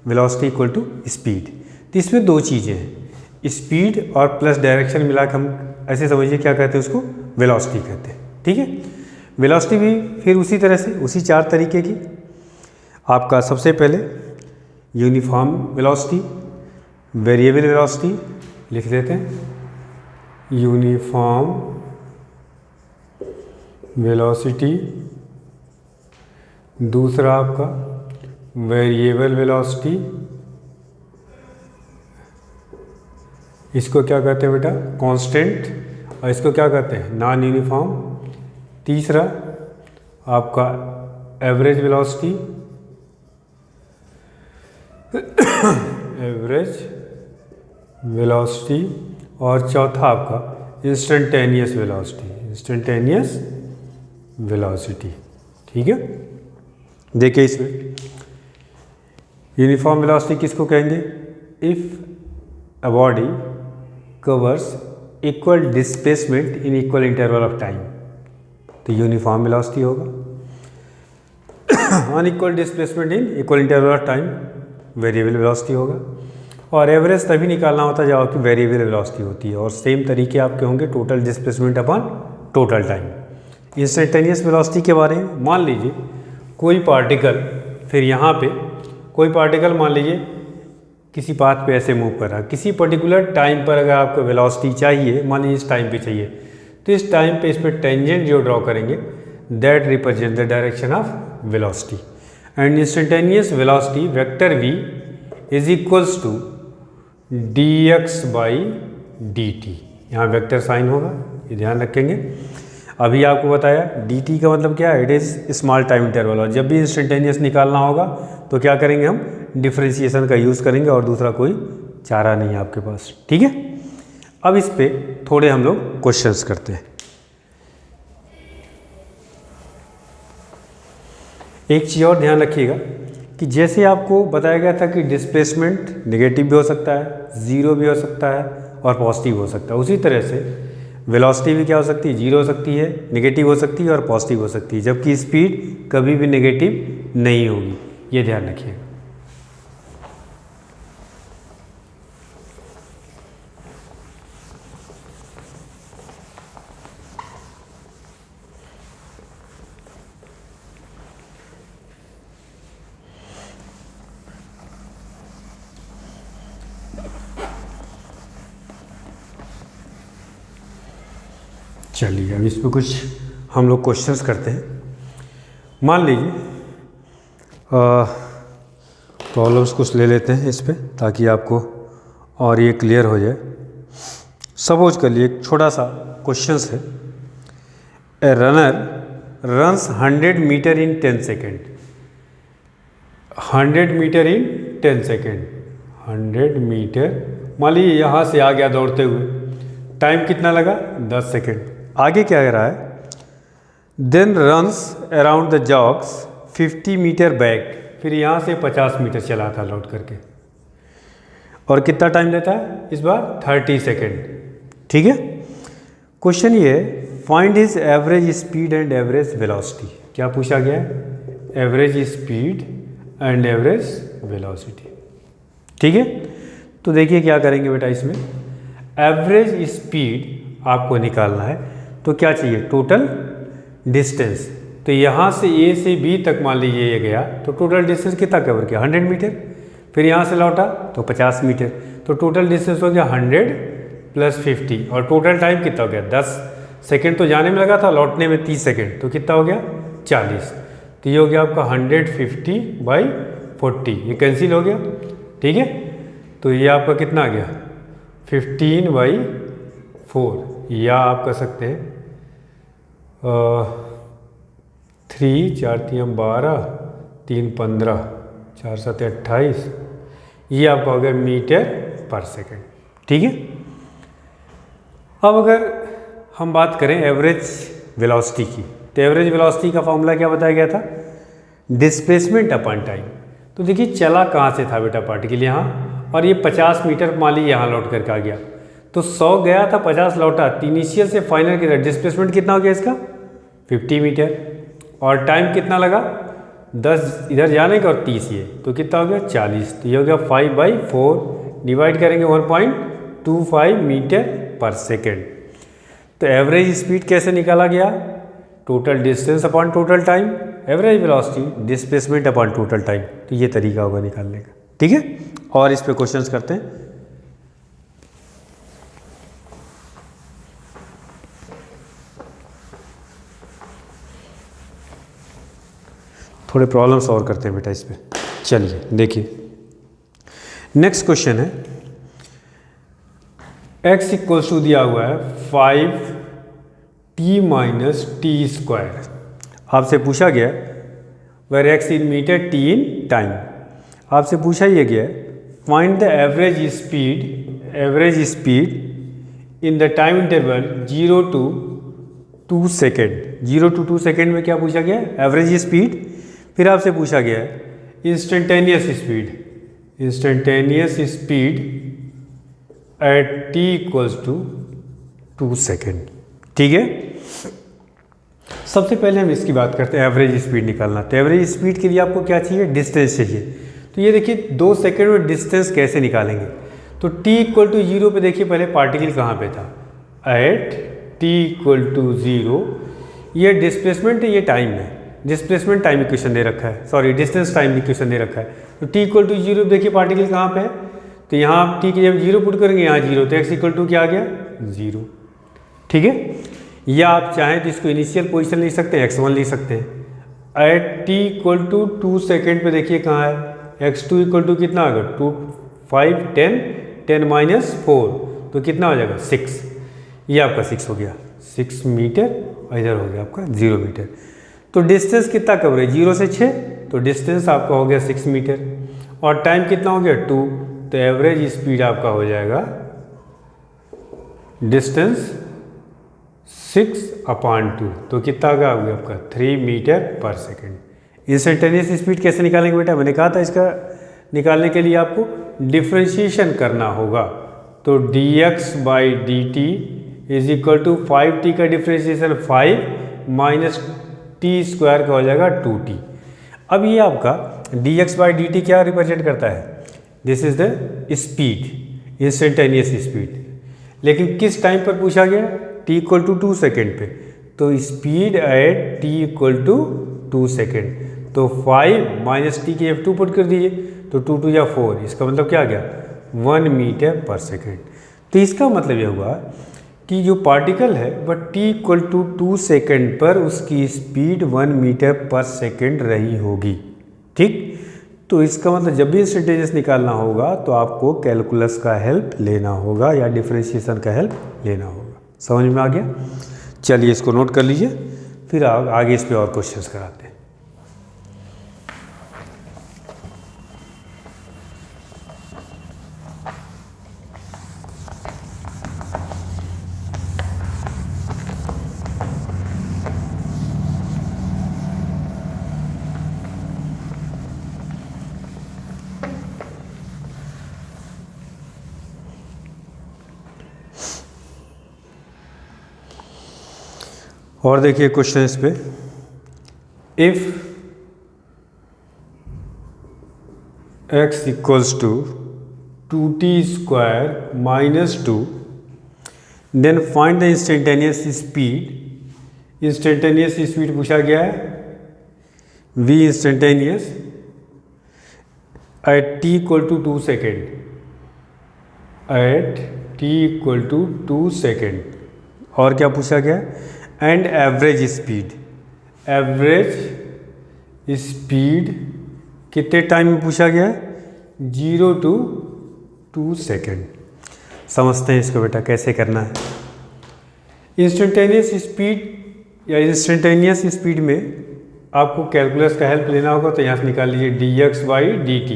velocity equal to speed. तो इसमें दो चीज़ें हैं, स्पीड और प्लस डायरेक्शन मिला के हम ऐसे समझिए क्या कहते हैं, उसको वेलोसिटी कहते हैं, ठीक है। वेलोसिटी भी फिर उसी तरह से, उसी 4 तरीके की। आपका सबसे पहले यूनिफॉर्म वेलोसिटी, वेरिएबल वेलोसिटी लिख देते हैं, यूनिफॉर्म वेलोसिटी। दूसरा आपका वेरिएबल वेलोसिटी, इसको क्या कहते हैं बेटा, कांस्टेंट, और इसको क्या कहते हैं, नॉन यूनिफॉर्म। तीसरा आपका एवरेज वेलोसिटी, एवरेज वेलोसिटी, और चौथा आपका इंस्टेंटेनियस वेलोसिटी, इंस्टेंटेनियस वेलोसिटी। ठीक है, देखिए इसमें यूनिफॉर्म वेलोसिटी किसको कहेंगे, if a body covers equal displacement in equal interval of time, तो यूनिफॉर्म वेलोसिटी होगा। Unequal displacement in equal interval of time, variable velocity होगा। और एवरेज तभी निकालना होता है जब आपकी वेरिएबल वेलोसिटी होती है। और सेम तरीके आपके होंगे total displacement upon total time. Instantaneous velocity के बारे में, मान लीजिए कोई पार्टिकल, फिर यहाँ पे कोई पार्टिकल मान लीजिए किसी पाथ पे ऐसे मूव कर रहा है, किसी पर्टिकुलर टाइम पर अगर आपको वेलोसिटी चाहिए, मान लीजिए इस टाइम पे चाहिए, तो इस टाइम पे इस पर टेंजेंट जो ड्रॉ करेंगे that represent the direction of velocity. And instantaneous velocity vector v is equals to dx by dt। यहाँ वेक्टर साइन होगा, ये ध्यान रखेंगे। अभी आपको बताया dt का मतलब क्या है, it is small time interval. और जब भी इंस्टेंटेनियस निकालना होगा तो क्या करेंगे, हम डिफ्रेंशिएशन का यूज़ करेंगे और दूसरा कोई चारा नहीं है आपके पास। ठीक है, अब इस पे थोड़े हम लोग क्वेश्चंस करते हैं। एक चीज़ और ध्यान रखिएगा कि जैसे आपको बताया गया था कि डिस्प्लेसमेंट नेगेटिव भी हो सकता है, ज़ीरो भी हो सकता है और पॉजिटिव हो सकता है, उसी तरह से वेलोसिटी भी क्या हो सकती है, जीरो हो सकती है, नेगेटिव हो सकती है और पॉजिटिव हो सकती है, जबकि स्पीड कभी भी नेगेटिव नहीं होगी, ये ध्यान रखिएगा। चलिए अब इसमें कुछ हम लोग क्वेश्चंस करते हैं। मान लीजिए प्रॉब्लम्स कुछ ले लेते हैं इस पे ताकि आपको और ये क्लियर हो जाए। सपोज कर लिए एक छोटा सा क्वेश्चंस है, a runner runs 100 metre in 10 second, 100 metre in 10 second, 100 metre मान लीजिए यहाँ से आ गया दौड़ते हुए, टाइम कितना लगा, 10 सेकेंड। आगे क्या कह रहा है, then runs around the jogs 50 metre back, फिर यहाँ से 50 मीटर चला था लौट करके, और कितना टाइम लेता है इस बार, 30 सेकेंड। ठीक है, क्वेश्चन ये है find his average speed and average velocity. क्या पूछा गया है, average speed and average velocity. ठीक है, तो देखिए क्या करेंगे बेटा, इसमें एवरेज स्पीड आपको निकालना है तो क्या चाहिए, टोटल डिस्टेंस। तो यहाँ से ए से बी तक मान लीजिए ये गया, तो टोटल डिस्टेंस कितना कवर किया, 100 मीटर। फिर यहाँ से लौटा तो 50 मीटर, तो टोटल डिस्टेंस हो गया 100 + 50, और टोटल टाइम कितना हो गया, 10 सेकेंड तो जाने में लगा था, लौटने में 30 सेकेंड, तो कितना हो गया 40। तो ये हो गया आपका 150/40, ये कैंसिल हो गया। ठीक है, तो ये आपका कितना आ गया 15/4, या आप कर सकते हैं 3 4 3 12 3 15 4 7 28, ये आपका हो गया मीटर पर सेकेंड। ठीक है, अब अगर हम बात करें एवरेज वेलोसिटी की, तो एवरेज वेलोसिटी का फॉर्मूला क्या बताया गया था, डिस्प्लेसमेंट अपॉन टाइम। तो देखिए चला कहाँ से था बेटा पार्टिकल यहाँ, और ये 50 मीटर मान लीजिए यहाँ लौट करके आ गया, तो 100 गया था 50 लौटा, तो इनिशियल से फाइनल की डिस्प्लेसमेंट कितना हो गया इसका 50 मीटर, और टाइम कितना लगा 10 इधर जाने का और 30 ये, तो कितना हो गया 40। तो ये हो गया 5/4, डिवाइड करेंगे 1.25 मीटर पर सेकेंड। तो एवरेज स्पीड कैसे निकाला गया, total distance upon total time, average velocity displacement upon total time. तो ये तरीका होगा निकालने का। ठीक है, और इस पे क्वेश्चंस करते हैं। थोड़े प्रॉब्लम्स और करते हैं बेटा इस पे। चलिए देखिए नेक्स्ट क्वेश्चन है, x इक्वल्स टू दिया हुआ है 5t माइनस टी स्क्वायर। आपसे पूछा गया where x in metre t in time. आपसे पूछा यह गया find the average speed in the time interval 0 to 2 second. 0 to 2 second में क्या पूछा गया? Average speed. फिर आपसे पूछा गया है instantaneous speed at t equals to 2 second. ठीक है, सबसे पहले हम इसकी बात करते हैं एवरेज स्पीड निकालना। तो एवरेज स्पीड के लिए आपको क्या चाहिए? डिस्टेंस चाहिए। तो ये देखिए 2 सेकेंड में डिस्टेंस कैसे निकालेंगे? तो t इक्वल टू 0 पे देखिए पहले पार्टिकल कहाँ पे था? At t equal to 0। ये डिस्प्लेसमेंट है, ये टाइम है। डिस्प्लेसमेंट टाइम इक्वेशन दे रखा है, सॉरी डिस्टेंस टाइम इक्वेशन दे रखा है। तो t इक्वल टू 0 देखिए पार्टिकल कहाँ पे है? तो यहाँ आप t की जब 0 पुट करेंगे यहाँ 0, तो x इक्वल टू क्या आ गया? 0। ठीक है, या आप चाहें तो इसको इनिशियल पोजीशन लिख सकते हैं, x1 लिख सकते हैं। At t equal to 2 second पे देखिए कहाँ है? x2 इक्वल टू कितना आ गया? 2 5 10 10 माइनस 4, तो कितना हो जाएगा? 6। ये आपका 6 हो गया, 6 मीटर, और इधर हो गया आपका 0 मीटर। तो डिस्टेंस कितना कवर है? 0 से 6, तो डिस्टेंस आपका हो गया 6 मीटर। और टाइम कितना हो गया? 2। तो एवरेज स्पीड आपका हो जाएगा डिस्टेंस 6/2, तो कितना आ गया आपका? 3 metre per second. Instantaneous speed कैसे निकालेंगे बेटा? मैंने कहा था इसका निकालने के लिए आपको डिफ्रेंशिएशन करना होगा। तो dx/dt is equal to 5t का डिफ्रेंशिएशन 5 माइनस टी स्क्वायर का हो जाएगा 2t। अब ये आपका dx/dt क्या रिप्रेजेंट करता है? This is the speed, instantaneous speed. लेकिन किस टाइम पर पूछा गया? t इक्वल टू 2 सेकेंड पे। तो speed at t equal to 2 second. तो 5 माइनस टी के f2 पुट कर दीजिए, तो 2 2 या 4, इसका मतलब क्या आ गया? 1 मीटर पर सेकेंड। तो इसका मतलब यह हुआ कि जो पार्टिकल है वह t इक्वल टू 2 सेकेंड पर उसकी स्पीड 1 मीटर पर सेकेंड रही होगी। ठीक, तो इसका मतलब जब भी इंस्टेंटेनियस निकालना होगा तो आपको कैलकुलस का हेल्प लेना होगा या डिफरेंशिएशन का हेल्प लेना होगा। समझ में आ गया? चलिए इसको नोट कर लीजिए, फिर आगे इस पर और क्वेश्चंस कराते हैं। और देखिए क्वेश्चन इस पे, if x equals to 2t square minus 2 then find the instantaneous speed. Instantaneous speed पूछा गया है, v instantaneous at t equal to 2 second, at t equal to 2 second. और क्या पूछा गया? And average speed. Average speed कितने time में पूछा गया है? 0 to 2 सेकेंड। समझते हैं इसको बेटा कैसे करना है। इंस्टेंटेनियस स्पीड या इंस्टेंटेनियस स्पीड में आपको कैलकुलस का हेल्प लेना होगा। तो यहाँ से निकाल लीजिए dx/dt।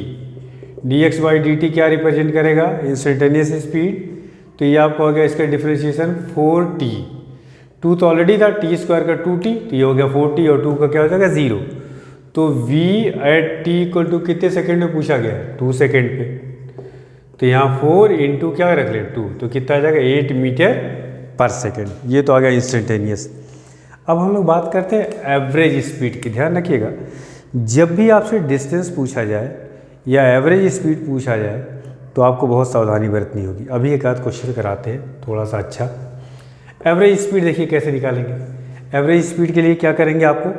dx/dt क्या रिप्रेजेंट करेगा? Instantaneous speed. तो ये आपको हो गया इसका डिफरेंशिएशन 4t। 2 तो ऑलरेडी था, टी स्क्वायर का 2t, तो ये हो गया 4t, और 2 का क्या हो जाएगा? 0। तो v at t equal to कितने सेकेंड में पूछा गया है? 2 सेकेंड पे। तो यहाँ 4 इंटू क्या रख ले? 2, तो कितना आ जाएगा? 8 मीटर पर सेकेंड। ये तो आ गया इंस्टेंटेनियस। अब हम लोग बात करते हैं एवरेज स्पीड की। ध्यान रखिएगा, जब भी आपसे डिस्टेंस पूछा जाए या एवरेज स्पीड पूछा जाए तो आपको बहुत सावधानी बरतनी होगी। अभी एक आध क्वेश्चन कराते हैं थोड़ा सा अच्छा। एवरेज स्पीड देखिए कैसे निकालेंगे। एवरेज स्पीड के लिए क्या करेंगे? आपको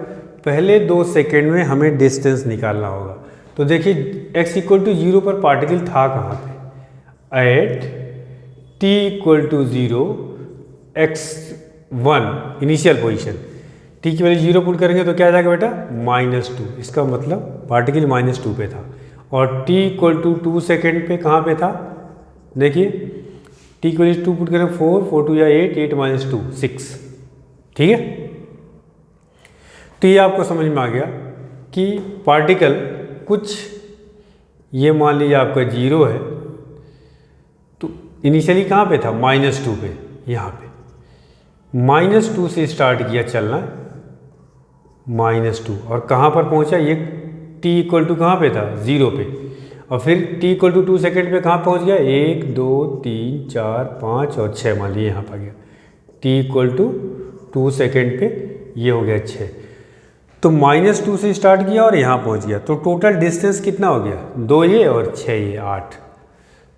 पहले 2 सेकेंड में हमें डिस्टेंस निकालना होगा। तो देखिए x इक्वल टू 0 पर पार्टिकल था कहाँ पे? At t equal to 0 x1 initial position. t की वैल्यू 0 पुट करेंगे तो क्या आ जाएगा बेटा? -2। इसका मतलब पार्टिकल -2 पे था। और t इक्वल टू 2 सेकेंड पे कहाँ पे था? देखिए टी इक्वल टू पुट करें 4, 4 2 या 8, 8 माइनस 2 6। ठीक है, तो ये आपको समझ में आ गया कि पार्टिकल कुछ, ये मान लीजिए आपका 0 है, तो इनिशियली कहाँ पे था, -2 पे, यहाँ पे -2 से स्टार्ट किया चलना, -2, और कहाँ पर पहुँचा, ये t इक्वल टू कहाँ पे था, 0 पे, और फिर t इक्वल टू 2 सेकेंड पे कहाँ पहुँच गया, 1 2 3 4 5 और 6, मान लीजिए यहाँ पर गया, t इक्वल टू 2 सेकेंड पे ये हो गया 6। तो -2 से स्टार्ट किया और यहाँ पहुँच गया, तो टोटल डिस्टेंस कितना हो गया, 2 ये और 6 ये 8।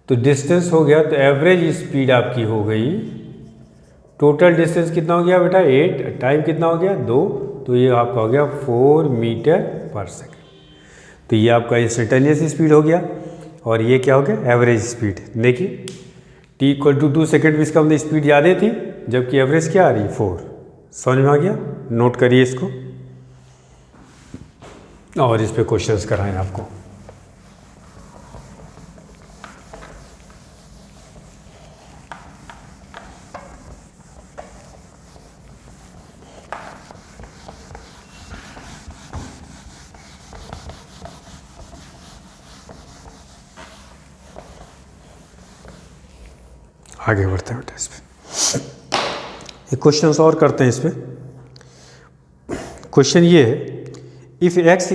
तो डिस्टेंस हो गया, तो एवरेज स्पीड आपकी हो गई, टोटल डिस्टेंस कितना हो गया बेटा 8, टाइम कितना हो गया 2, तो ये आपका हो गया 4 मीटर पर सेकेंड। तो ये आपका इंस्टेंटेनियस स्पीड हो गया, और ये क्या हो गया, एवरेज स्पीड। देखिए t इक्वल टू 2 सेकेंड में इसका मतलब स्पीड ज़्यादा थी, जबकि एवरेज क्या आ रही, 4। समझ में आ गया, नोट करिए इसको, और इस पे क्वेश्चंस कराएं आपको। आगे बढ़ते हैं बेटा इस पे, एक क्वेश्चन और करते हैं इस पे। क्वेश्चन ये है, if x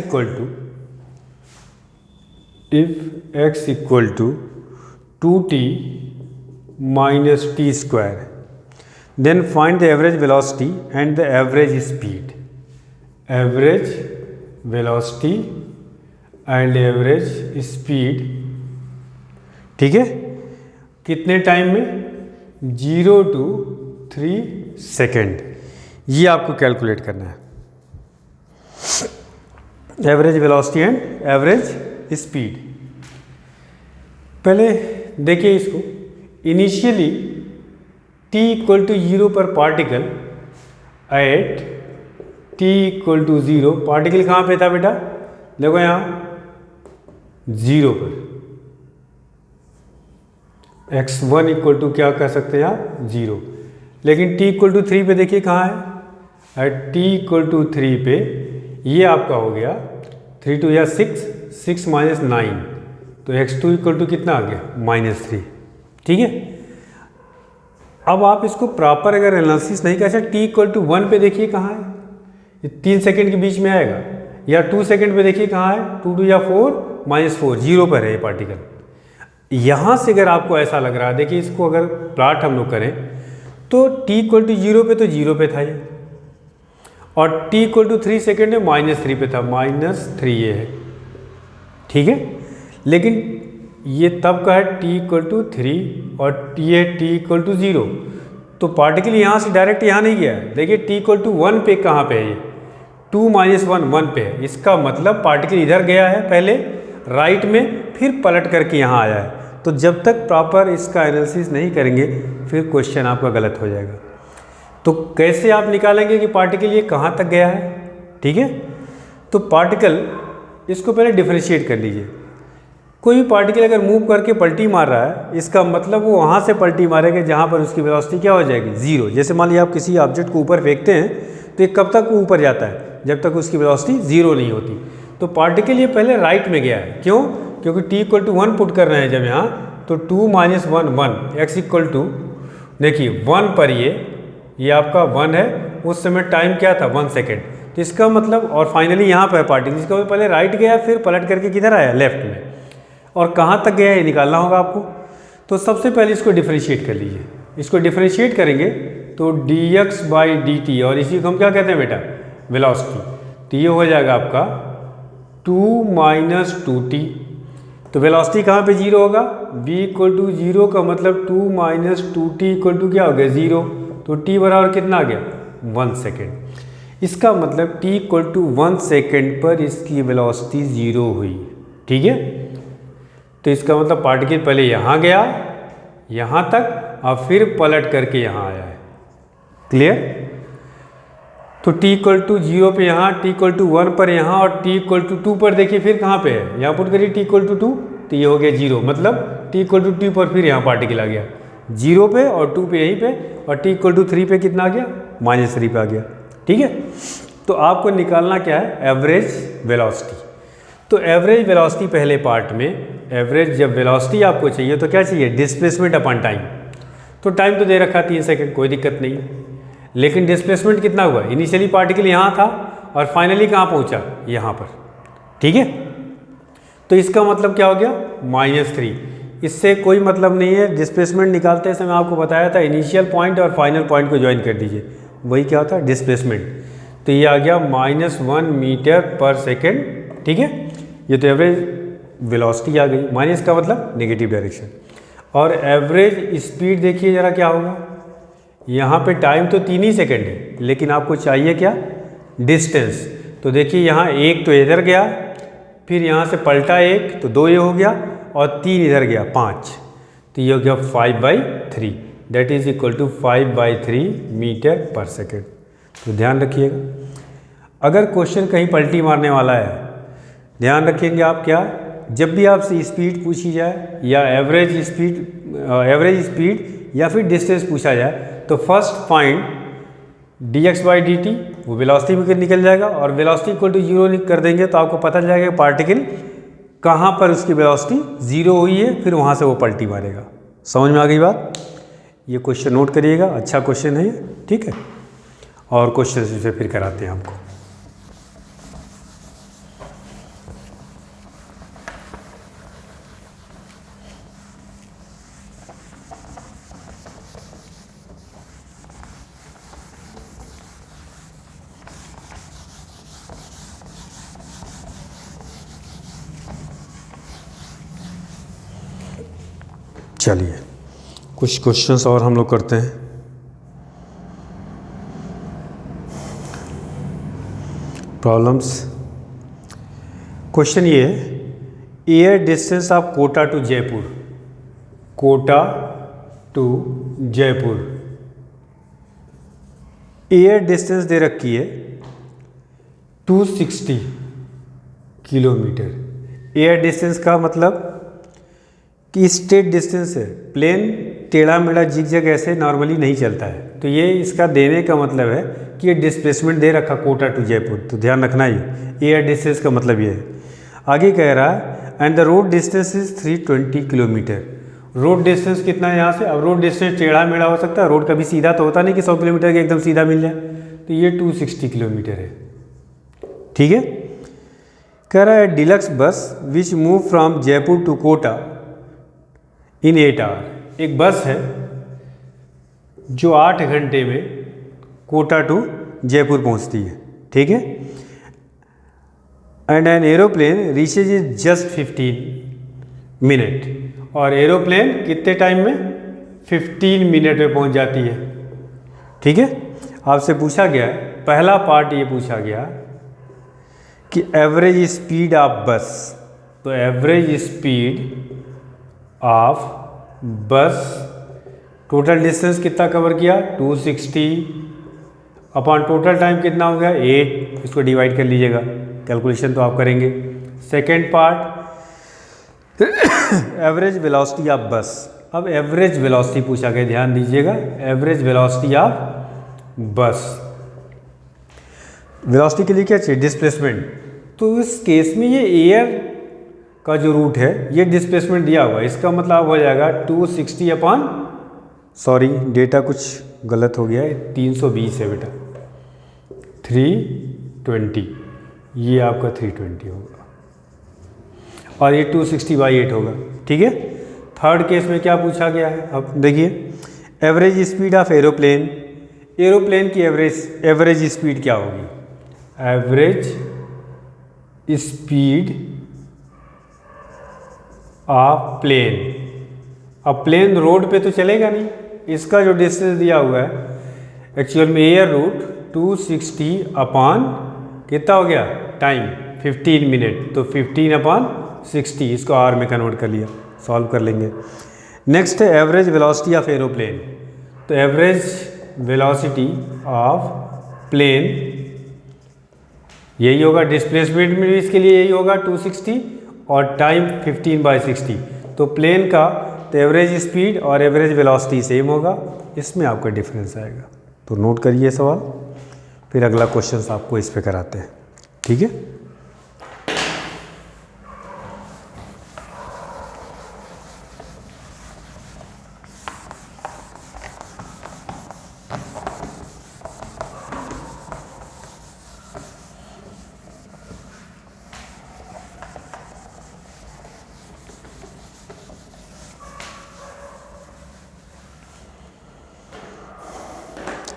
equal to 2t minus t square, then find the average velocity and the average speed. Average velocity and average speed, ठीक है, कितने टाइम में, 0 to 3 सेकेंड, ये आपको कैलकुलेट करना है। Average velocity and average speed, पहले देखिए इसको, इनिशियली t इक्वल टू 0 पर particle, at t equal to 0 particle कहाँ पे था बेटा, देखो यहाँ 0 पर, x1 इक्वल टू क्या कह सकते हैं आप, 0, लेकिन t इक्वल टू 3 पे देखिए कहाँ है, एट t इक्वल टू 3 पे ये आपका हो गया 3 2 या 6, 6 माइनस 9, तो x2 इक्वल टू कितना आ गया, -3। ठीक है, अब आप इसको प्रॉपर अगर एनालिसिस नहीं कर सकते, t इक्वल टू 1 पे देखिए कहाँ है, ये 3 सेकेंड के बीच में आएगा, या 2 सेकेंड पे देखिए कहाँ है, 2 2 या 4 -4, 0 पर है ये पार्टिकल। यहाँ से अगर आपको ऐसा लग रहा है, देखिए इसको अगर प्लॉट हम लोग करें, तो t इक्वल टू 0 पे तो 0 पे था ये, और t इक्वल टू 3 सेकेंड में -3 पे था, -3 ये है। ठीक है, लेकिन ये तब का है t इक्वल टू 3 और ये t इक्वल टू 0, तो पार्टिकल यहाँ से डायरेक्ट यहाँ नहीं गया है। देखिए t इक्वल टू 1 पे कहाँ पे है, ये 2 माइनस 1 1 पे है, इसका मतलब पार्टिकल इधर गया है पहले राइट में, फिर पलट करके यहाँ आया है। तो जब तक प्रॉपर इसका एनालिसिस नहीं करेंगे, फिर क्वेश्चन आपका गलत हो जाएगा। तो कैसे आप निकालेंगे कि पार्टिकल ये कहाँ तक गया है। ठीक है, तो पार्टिकल, इसको पहले डिफरेंशिएट कर लीजिए। कोई भी पार्टिकल अगर मूव करके पलटी मार रहा है, इसका मतलब वो वहाँ से पलटी मारेगा जहाँ पर उसकी वेलोसिटी क्या हो जाएगी, 0। जैसे मान लीजिए आप किसी ऑब्जेक्ट को ऊपर फेंकते हैं, तो ये कब तक ऊपर जाता है, जब तक उसकी वेलोसिटी 0 नहीं होती। तो पार्टिकल ये पहले राइट में गया है, क्यों, क्योंकि t इक्वल टू 1 पुट कर रहे हैं जब यहाँ, तो 2 माइनस 1 1, x इक्वल टू, देखिए 1 पर ये आपका 1 है, उस समय टाइम क्या था 1 सेकेंड, तो इसका मतलब, और फाइनली यहाँ पर पार्टिकल, इसका मतलब पहले राइट गया, फिर पलट करके किधर आया, लेफ्ट में, और कहाँ तक गया है ये निकालना होगा आपको। तो सबसे पहले इसको डिफरेंशिएट कर लीजिए। इसको डिफरेंशिएट करेंगे तो dx बाई dt, और इसी को हम क्या कहते हैं बेटा, वेलोसिटी। तो ये हो जाएगा आपका 2 माइनस 2t, तो वेलोसिटी कहाँ पे 0 होगा, v इक्वल टू 0 का मतलब 2 माइनस 2t इक्वल टू क्या हो गया, 0। तो t बराबर कितना आ गया, 1 सेकेंड। इसका मतलब t इक्वल टू 1 सेकेंड पर इसकी वेलोसिटी 0 हुई। ठीक है, तो इसका मतलब पार्टिकल पहले यहाँ गया, यहाँ तक, और फिर पलट करके यहाँ आया है। क्लियर। तो t इक्वल टू 0 पे यहाँ, t इक्वल टू 1 पर यहाँ, और t इक्वल टू 2 पर देखिए फिर कहाँ पे है, यहाँ पुट करिए t इक्वल टू 2, तो ये हो गया 0, मतलब t इक्वल टू 2 पर फिर यहाँ पार्टिकल आ गया। 0 पे और 2 पे यहीं पे, और t इक्वल टू 3 पे कितना आ गया, -3 पे आ गया। ठीक है, तो आपको निकालना क्या है, एवरेज वेलोसिटी। तो एवरेज वेलोसिटी पहले पार्ट में, एवरेज जब वेलोसिटी आपको चाहिए तो क्या चाहिए, डिस्प्लेसमेंट अपॉन टाइम। तो टाइम तो दे रखा 3 सेकंड, कोई दिक्कत नहीं, लेकिन डिस्प्लेसमेंट कितना हुआ, इनिशियली पार्टिकल यहाँ था और फाइनली कहाँ पहुँचा, यहाँ पर। ठीक है, तो इसका मतलब क्या हो गया, -3। इससे कोई मतलब नहीं है, डिस्प्लेसमेंट निकालते समय आपको बताया था इनिशियल पॉइंट और फाइनल पॉइंट को ज्वाइन कर दीजिए, वही क्या होता है, डिस्प्लेसमेंट। तो ये आ गया -1 मीटर पर सेकेंड। ठीक है, ये तो एवरेज वेलोसिटी आ गई, माइनस का मतलब नेगेटिव डायरेक्शन। और एवरेज स्पीड देखिए ज़रा क्या होगा, यहाँ पे टाइम तो 3 ही सेकेंड है, लेकिन आपको चाहिए क्या, डिस्टेंस। तो देखिए यहाँ 1 तो इधर गया, फिर यहाँ से पलटा 1 तो 2 ये हो गया, और 3 इधर गया 5, तो ये हो गया 5/3, that is equal to 5/3 metre per second. तो ध्यान रखिएगा, अगर क्वेश्चन कहीं पलटी मारने वाला है, ध्यान रखेंगे आप क्या, जब भी आपसे स्पीड पूछी जाए या एवरेज स्पीड या फिर डिस्टेंस पूछा जाए, तो फर्स्ट फाइंड dx/dt, वो वेलोसिटी में निकल जाएगा, और वेलोसिटी इक्वल टू 0 कर देंगे तो आपको पता चल जाएगा पार्टिकल कहाँ पर उसकी वेलोसिटी 0 हुई है, फिर वहाँ से वो पलटी मारेगा। समझ में आ गई बात, ये क्वेश्चन नोट करिएगा, अच्छा क्वेश्चन है ये। ठीक है, और क्वेश्चन से फिर कराते हैं आपको। चलिए कुछ क्वेश्चंस और हम लोग करते हैं। प्रॉब्लम्स, क्वेश्चन ये है, air distance of Kota to Jaipur, Kota to Jaipur air distance दे रखी है 260 किलोमीटर। एयर डिस्टेंस का मतलब कि स्ट्रेट डिस्टेंस है, प्लेन टेढ़ा मेढ़ा जिग ऐसे नॉर्मली नहीं चलता है, तो ये इसका देने का मतलब है कि ये डिस्प्लेसमेंट दे रखा कोटा टू जयपुर। तो ध्यान रखना, ये एयर डिस्टेंस का मतलब ये है। आगे कह रहा है and the road distance is 320 kilometre. Road distance कितना है यहाँ से, अब रोड डिस्टेंस टेढ़ा मेढ़ा हो सकता है, रोड कभी सीधा तो होता नहीं कि 100 किलोमीटर के एकदम सीधा मिल जाए, तो ये 260 किलोमीटर है। ठीक है, कह रहा है deluxe bus which move from Jaipur to Kota in 8 hour. एक बस है जो 8 घंटे में कोटा टू जयपुर पहुंचती है। ठीक है, and an aeroplane reaches is just 15 minute, और एरोप्लेन कितने टाइम में, 15 मिनट में पहुंच जाती है। ठीक है, आपसे पूछा गया, पहला पार्ट ये पूछा गया कि एवरेज स्पीड ऑफ बस, तो एवरेज स्पीड ऑफ बस, टोटल डिस्टेंस कितना कवर किया 260 अपॉन टोटल टाइम कितना हो गया 8, इसको डिवाइड कर लीजिएगा, कैलकुलेशन तो आप करेंगे। Second part average velocity of बस। अब एवरेज वेलोसिटी पूछा गया, ध्यान दीजिएगा, एवरेज वेलोसिटी ऑफ बस, वेलोसिटी के लिए क्या चाहिए, डिस्प्लेसमेंट। तो इस केस में ये एयर का जो रूट है ये डिस्प्लेसमेंट दिया हुआ है, इसका मतलब हो जाएगा 260 अपॉन, सॉरी डेटा कुछ गलत हो गया है, 320 है बेटा, 320, ये आपका 320 होगा, और ये 260/8 होगा। ठीक है, थर्ड केस में क्या पूछा गया है, अब देखिए average speed of aeroplane, aeroplane की एवरेज स्पीड क्या होगी, एवरेज स्पीड ऑफ प्लेन। अब प्लेन रोड पे तो चलेगा नहीं, इसका जो डिस्टेंस दिया हुआ है एक्चुअल में एयर रूट 260 अपॉन कितना हो गया टाइम 15 मिनट, तो 15/60, इसको आर में कन्वर्ट कर लिया, सॉल्व कर लेंगे। नेक्स्ट है एवरेज वेलोसिटी ऑफ एरोप्लेन, तो एवरेज वेलोसिटी ऑफ प्लेन यही होगा, डिस्प्लेसमेंट में भी इसके लिए यही होगा 260 और टाइम 15/60, तो प्लेन का तो एवरेज स्पीड और एवरेज वेलोसिटी सेम होगा, इसमें आपका डिफरेंस आएगा। तो नोट करिए सवाल, फिर अगला क्वेश्चन आपको इस पे कराते हैं, ठीक है।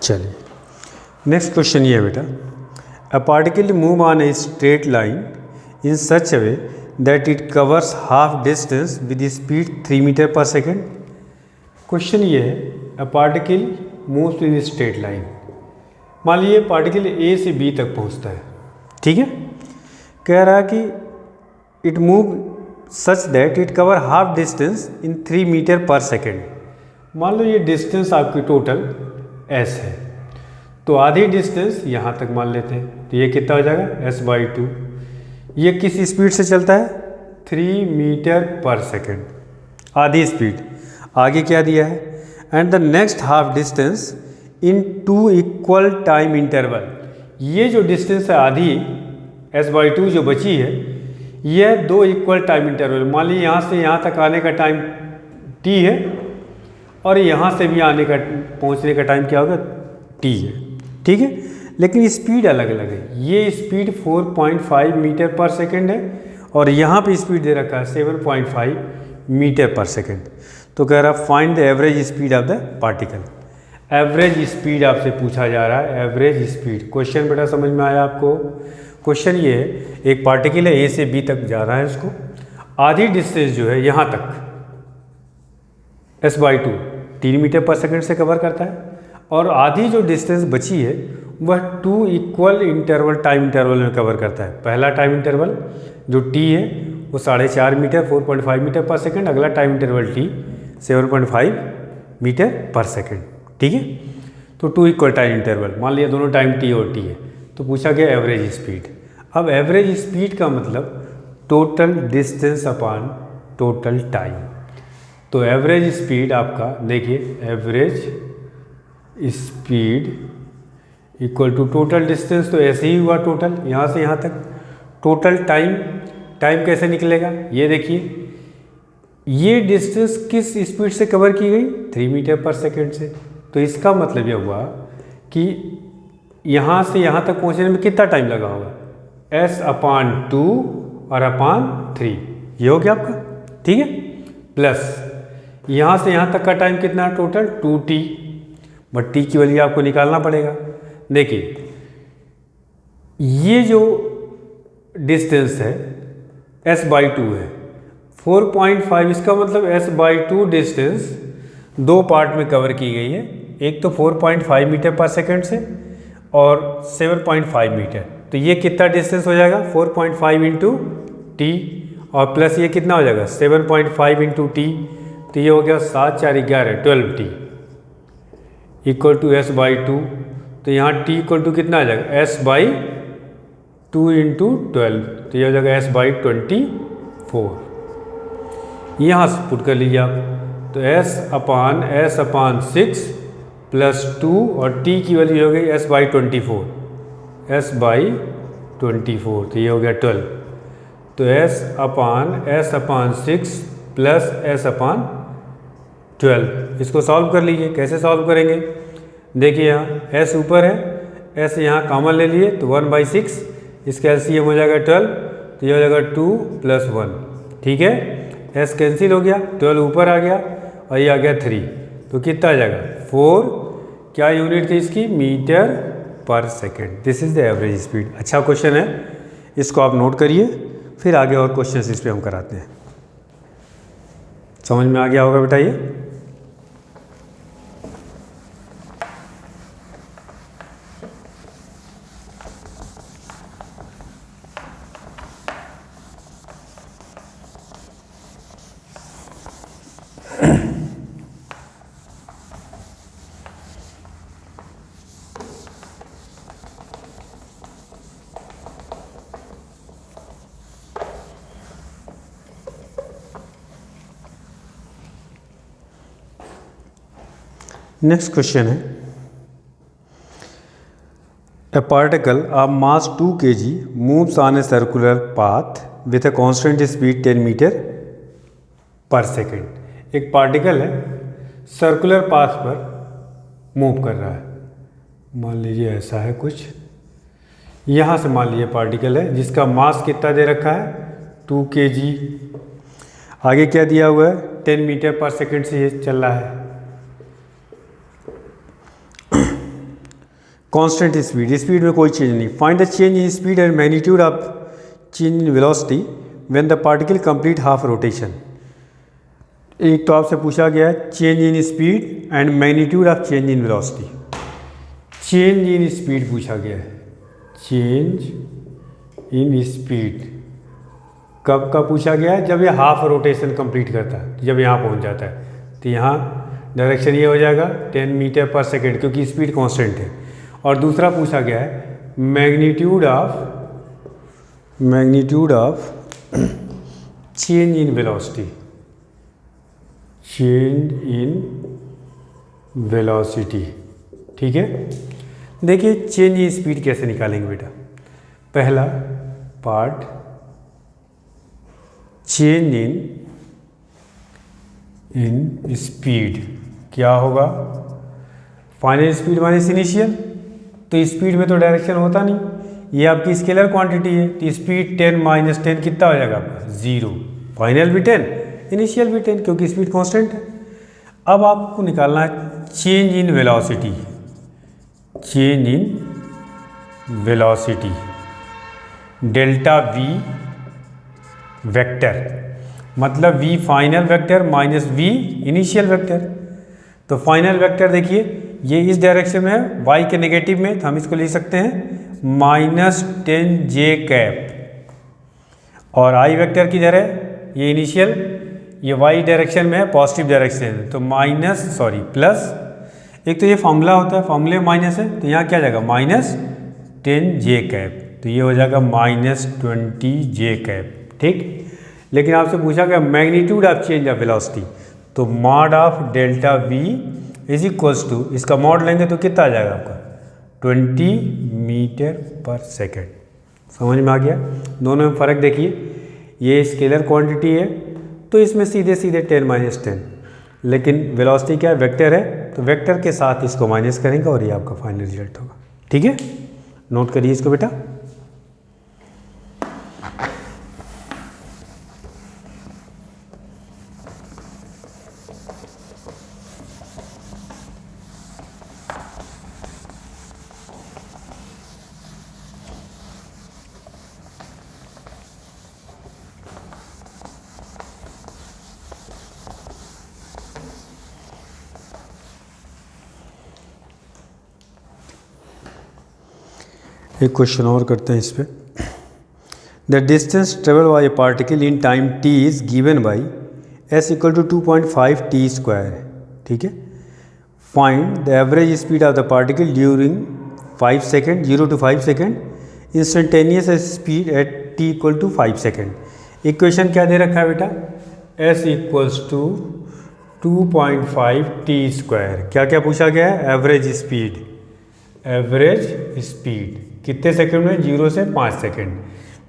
चलिए नेक्स्ट क्वेश्चन ये है बेटा, a particle move on a straight line in such a way that it covers half distance with speed 3 metre per second. Question ये है, a particle moves in straight line. मान लीजिए पार्टिकल ए से B तक पहुंचता है, ठीक है। कह रहा है कि it move such that it cover half distance in 3 metre per second. मान लो ये डिस्टेंस आपकी टोटल s है, तो आधी डिस्टेंस यहाँ तक मान लेते हैं, तो ये कितना हो जाएगा s/2। ये किस स्पीड से चलता है 3 मीटर पर सेकेंड, आधी स्पीड। आगे क्या दिया है, and the next half distance in 2 equal time interval. ये जो डिस्टेंस है आधी s/2 जो बची है, यह 2 इक्वल टाइम इंटरवल। मान लीजिए यहाँ से यहाँ तक आने का टाइम t है और यहाँ से भी आने का पहुँचने का टाइम क्या होगा t है, ठीक है। लेकिन स्पीड अलग अलग है, ये स्पीड 4.5 मीटर पर सेकेंड है और यहाँ पे स्पीड दे रखा है 7.5 मीटर पर सेकेंड। तो कह रहा find the average speed of the particle. Average speed आपसे पूछा जा रहा है, एवरेज स्पीड। क्वेश्चन बेटा समझ में आया आपको? क्वेश्चन ये है, एक पार्टिकल है ए से बी तक जा रहा है, उसको आधी डिस्टेंस जो है यहाँ तक s/2 3 मीटर पर सेकंड से कवर करता है और आधी जो डिस्टेंस बची है वह 2 इक्वल इंटरवल टाइम इंटरवल में कवर करता है। पहला टाइम इंटरवल जो t है वो 4.5 मीटर 4.5 मीटर पर सेकंड, अगला टाइम इंटरवल t 7.5 मीटर पर सेकंड, ठीक है। तो 2 इक्वल टाइम इंटरवल, मान लिया दोनों टाइम t और t है। तो पूछा गया एवरेज स्पीड। अब एवरेज स्पीड का मतलब total distance upon total time. तो एवरेज स्पीड आपका देखिए, average speed equal to total distance, तो ऐसे ही हुआ टोटल यहाँ से यहाँ तक। टोटल टाइम, टाइम कैसे निकलेगा ये देखिए, ये डिस्टेंस किस स्पीड से कवर की गई 3 मीटर पर सेकेंड से। तो इसका मतलब यह हुआ कि यहाँ से यहाँ तक पहुँचने में कितना टाइम लगा होगा, s/2 और /3, ये हो गया आपका, ठीक है। प्लस यहाँ से यहाँ तक का टाइम कितना है टोटल 2t, बट t की वैल्यू आपको निकालना पड़ेगा। देखिए ये जो डिस्टेंस है s/2 है, 4.5, इसका मतलब s/2 डिस्टेंस 2 पार्ट में कवर की गई है, एक तो 4.5 मीटर पर सेकेंड से और 7.5 मीटर। तो ये कितना डिस्टेंस हो जाएगा 4.5 इंटू टी और प्लस ये कितना हो जाएगा 7.5 इंटू टी। तो ये हो गया 7 4 11 12t इक्वल टू s/2। तो यहाँ t इक्वल टू कितना आ जाएगा s/2 इंटू 12, तो ये हो जाएगा s/24। यहाँ से पुट कर लीजिए आप, तो s/6 प्लस 2 और t की वैल्यू हो गई s/24, तो ये हो गया 12। तो s/6 प्लस s/12, इसको सॉल्व कर लीजिए। कैसे सॉल्व करेंगे, देखिए यहाँ s ऊपर है, s यहाँ कॉमन ले लिए तो 1/6, इसका एलसीएम हो जाएगा 12, तो ये हो जाएगा 2 + 1, ठीक है। s कैंसिल हो गया, 12 ऊपर आ गया और ये आ गया 3, तो कितना आ जाएगा 4, क्या यूनिट थी इसकी, metre per second. This is the average speed. अच्छा क्वेश्चन है, इसको आप नोट करिए, फिर आगे और क्वेश्चन इस पर हम कराते हैं। समझ में आ गया होगा बेटा ये? नेक्स्ट क्वेश्चन है, A particle of mass 2 kg moves on a circular path with a constant speed 10 metre per second. एक पार्टिकल है सर्कुलर पाथ पर मूव कर रहा है, मान लीजिए ऐसा है कुछ, यहाँ से मान लीजिए पार्टिकल है जिसका मास कितना दे रखा है 2 kg, आगे क्या दिया हुआ है 10 मीटर पर सेकेंड से ये चल रहा है। कांस्टेंट स्पीड, स्पीड में कोई चेंज नहीं। Find the change in speed and magnitude of change in velocity when the particle complete half rotation. एक तो आपसे पूछा गया है change in speed and magnitude of change in velocity. Change in speed पूछा गया है, चेंज इन स्पीड कब का पूछा गया है, जब ये हाफ रोटेशन कंप्लीट करता है, जब यहाँ पहुँच जाता है तो यहाँ डायरेक्शन ये हो जाएगा 10 मीटर पर सेकेंड, क्योंकि स्पीड कांस्टेंट है। और दूसरा पूछा गया है magnitude of change in velocity, change in velocity. ठीक है, देखिए चेंज इन स्पीड कैसे निकालेंगे बेटा। पहला पार्ट चेंज इन स्पीड क्या होगा, फाइनल स्पीड माइनस इनिशियल, तो स्पीड में तो डायरेक्शन होता नहीं, ये आपकी स्केलर क्वांटिटी है, तो स्पीड 10 माइनस 10 कितना हो जाएगा आपका 0, फाइनल भी 10 इनिशियल भी 10, क्योंकि स्पीड कांस्टेंट है। अब आपको निकालना है change in velocity, change in velocity delta V vector, मतलब V final vector minus V initial vector. तो फाइनल वेक्टर देखिए ये इस डायरेक्शन में है, y के नेगेटिव में, तो हम इसको लिख सकते हैं -10j कैप, और i वेक्टर किधर है, ये इनिशियल, ये y डायरेक्शन में है, पॉजिटिव डायरेक्शन है, तो प्लस, एक तो ये फॉर्मूला होता है, फॉर्मूले माइनस है, तो यहाँ क्या आ जाएगा -10j कैप, तो ये हो जाएगा -20j कैप। ठीक, लेकिन आपसे पूछा गया magnitude of change of velocity, तो mod of delta V is equals to, इसका मॉड लेंगे तो कितना आ जाएगा आपका 20 मीटर पर सेकेंड। समझ में आ गया, दोनों में फ़र्क देखिए, ये स्केलर क्वांटिटी है तो इसमें सीधे सीधे 10 माइनस 10, लेकिन वेलोसिटी क्या है, वेक्टर है, तो वेक्टर के साथ इसको माइनस करेंगे और ये आपका फाइनल रिजल्ट होगा। ठीक है, नोट करिए इसको बेटा। एक क्वेश्चन और करते हैं इस पर। The distance travel by a particle in time t is given by s equal to 2.5 t square. ठीक है, find the average speed of the particle during 5 second, 0 to 5 second, instantaneous speed at t equal to 5 second. Equation क्या दे रखा है बेटा, s equals to 2.5 t square. क्या क्या पूछा गया है, एवरेज स्पीड, एवरेज स्पीड कितने सेकंड में, 0 से 5 सेकंड।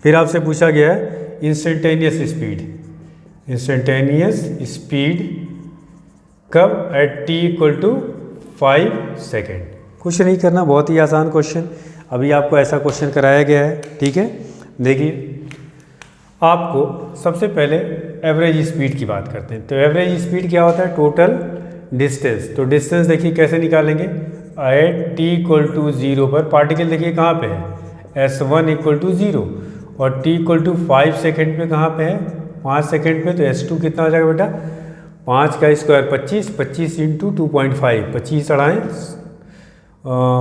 फिर आपसे पूछा गया है इंस्टेंटेनियस स्पीड, इंस्टेंटेनियस स्पीड कब, at t equal to 5 second. कुछ नहीं करना, बहुत ही आसान क्वेश्चन, अभी आपको ऐसा क्वेश्चन कराया गया है। ठीक है, देखिए आपको सबसे पहले एवरेज स्पीड की बात करते हैं। तो एवरेज स्पीड क्या होता है, टोटल डिस्टेंस। तो डिस्टेंस देखिए कैसे निकालेंगे, एट t इक्वल टू 0 पर पार्टिकल देखिए कहाँ पे है, s1 इक्वल टू 0, और t इक्वल टू 5 सेकेंड पे कहाँ पे है, 5 सेकेंड पे, तो s2 कितना हो जाएगा बेटा, 5 का स्क्वायर 25, 25 इंटू 2.5, 25 अड़ाएँ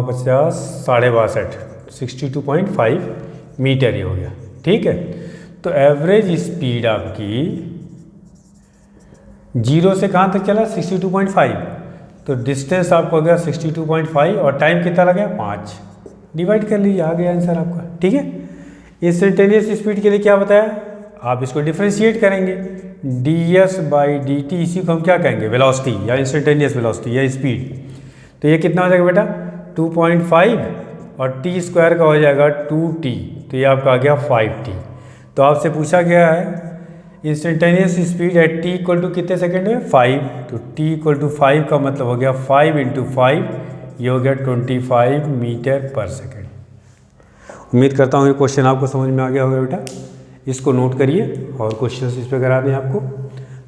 50, 62.5, 62.5 मीटर ही हो गया। ठीक है, तो एवरेज स्पीड आपकी 0 से कहाँ तक चला, 62.5, तो डिस्टेंस आपको हो गया 62.5 और टाइम कितना लगा 5, डिवाइड कर लीजिए, आ गया आंसर आपका। ठीक है, इंस्टेंटेनियस स्पीड के लिए क्या बताया, आप इसको डिफ्रेंशिएट करेंगे, ds बाई dt, इसी को हम क्या कहेंगे, वेलोसिटी या इंस्टेंटेनियस वेलोसिटी या स्पीड। तो ये कितना हो जाएगा बेटा 2.5 और टी स्क्वायर का हो जाएगा 2t, तो ये आपका आ गया 5t। तो आपसे पूछा गया है instantaneous speed at t equal to कितने सेकंड में 5, तो t इक्वल टू 5 का मतलब हो गया 5 × 5, ये हो गया 25 मीटर पर सेकंड। उम्मीद करता हूँ ये क्वेश्चन आपको समझ में आ गया होगा बेटा। इसको नोट करिए और क्वेश्चन इस पर करा दें आपको,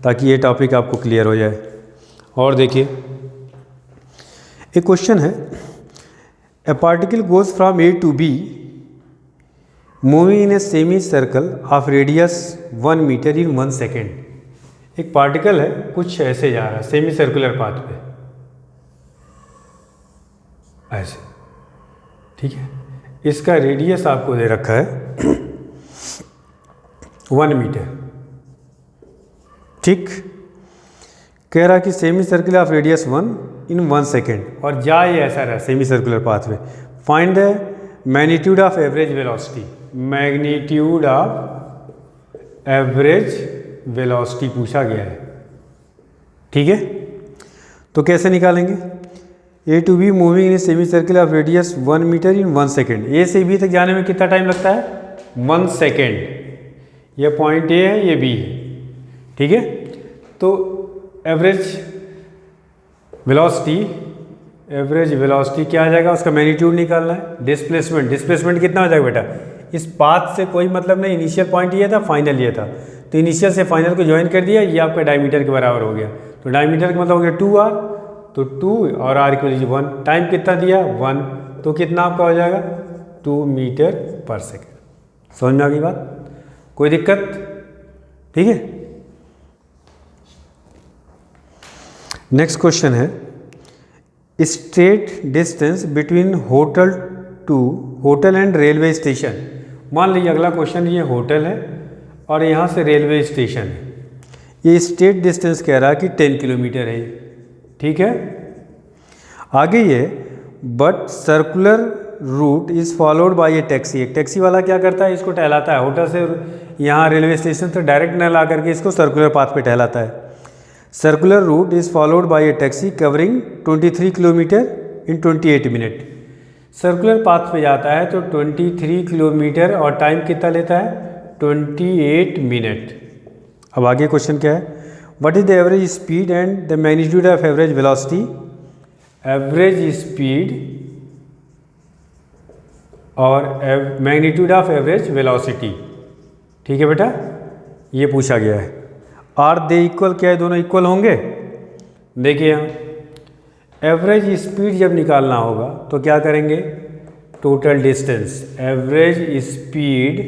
ताकि ये टॉपिक आपको क्लियर हो जाए। और देखिए एक क्वेश्चन है, a particle goes from A to B moving in a semi circle of radius 1 metre in 1 second. एक पार्टिकल है कुछ ऐसे जा रहा है सेमी सर्कुलर पाथ पे, ऐसे, ठीक है। इसका रेडियस आपको दे रखा है 1 मीटर, ठीक। कह रहा कि semi circular of radius 1 in 1 second, और जा ये ऐसा रहा सेमी सर्कुलर पाथ में। Find the magnitude of average velocity, magnitude of average velocity पूछा गया है, ठीक है। तो कैसे निकालेंगे, A to B moving in semi circle of radius 1 metre in 1 second. A से बी तक जाने में कितना टाइम लगता है 1 सेकेंड। ये पॉइंट ए है, ये बी है, ठीक है। तो एवरेज वेलोसिटी क्या आ जाएगा, उसका मैग्नीट्यूड निकालना है। डिस्प्लेसमेंट कितना हो जाएगा बेटा, इस पाथ से कोई मतलब नहीं, इनिशियल पॉइंट ये था, फाइनल ये था, तो इनिशियल से फाइनल को ज्वाइन कर दिया, ये आपका डायमीटर के बराबर हो गया। तो डायमीटर का मतलब हो गया 2r, तो 2 और r इक्वल 1। टाइम कितना दिया 1, तो कितना आपका हो जाएगा 2 मीटर पर सेकेंड। समझ में आ गई बात, कोई दिक्कत, ठीक है। नेक्स्ट क्वेश्चन है, straight distance between hotel and railway station. मान लीजिए अगला क्वेश्चन, ये होटल है और यहाँ से रेलवे स्टेशन है। ये स्ट्रेट डिस्टेंस कह रहा है कि 10 किलोमीटर है, ठीक है। आगे ये but circular route is followed by a taxi. एक टैक्सी वाला क्या करता है, इसको टहलाता है, होटल से यहाँ रेलवे स्टेशन से डायरेक्ट न ला करके इसको सर्कुलर पाथ पे टहलाता है। Circular route is followed by a taxi covering 23 kilometre in 28 minute. Circular path पे जाता है तो 23 किलोमीटर और टाइम कितना लेता है 28 मिनट। अब आगे क्वेश्चन क्या है, what is the average speed and the magnitude of average velocity. Average speed और मैग्नीट्यूड ऑफ एवरेज वेलोसिटी, ठीक है बेटा, ये पूछा गया है। आर दे इक्वल, क्या है, दोनों इक्वल होंगे। देखिए यहाँ एवरेज स्पीड जब निकालना होगा तो क्या करेंगे, टोटल डिस्टेंस, एवरेज स्पीड,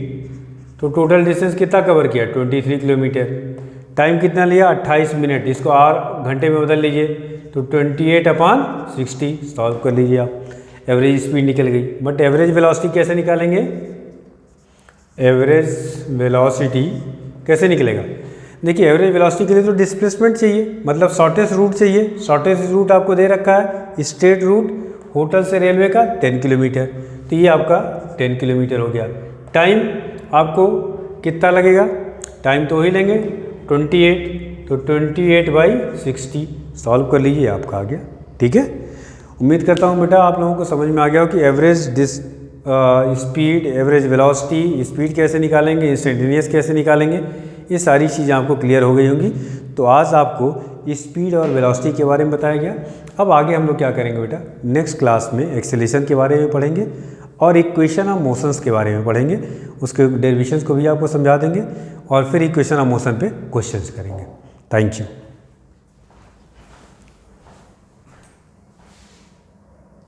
तो टोटल डिस्टेंस कितना कवर किया 23 किलोमीटर, टाइम कितना लिया 28 मिनट, इसको आर घंटे में बदल लीजिए तो 28/60 सॉल्व कर लीजिए आप, एवरेज स्पीड निकल गई। बट एवरेज वेलोसिटी कैसे निकालेंगे, एवरेज वेलोसिटी कैसे निकलेगा, देखिए एवरेज वेलोसिटी के लिए तो डिस्प्लेसमेंट चाहिए, मतलब शॉर्टेस्ट रूट चाहिए। शॉर्टेस्ट रूट आपको दे रखा है स्ट्रेट रूट होटल से रेलवे का 10 किलोमीटर, तो ये आपका 10 किलोमीटर हो गया। टाइम आपको कितना लगेगा, टाइम तो वही लेंगे 28, तो 28/60 सॉल्व कर लीजिए, आपका आ गया, ठीक है। उम्मीद करता हूँ बेटा आप लोगों को समझ में आ गया हो कि average speed, average velocity, speed कैसे निकालेंगे, इंस्टेंटेनियस कैसे निकालेंगे, ये सारी चीज़ें आपको क्लियर हो गई होंगी। तो आज आपको स्पीड और वेलोसिटी के बारे में बताया गया। अब आगे हम लोग क्या करेंगे बेटा, नेक्स्ट क्लास में एक्सेलेरेशन के बारे में पढ़ेंगे और इक्वेशन ऑफ मोशंस के बारे में पढ़ेंगे, उसके डेरिवेशंस को भी आपको समझा देंगे और फिर इक्वेशन ऑफ मोशन पे क्वेश्चंस करेंगे। Thank you.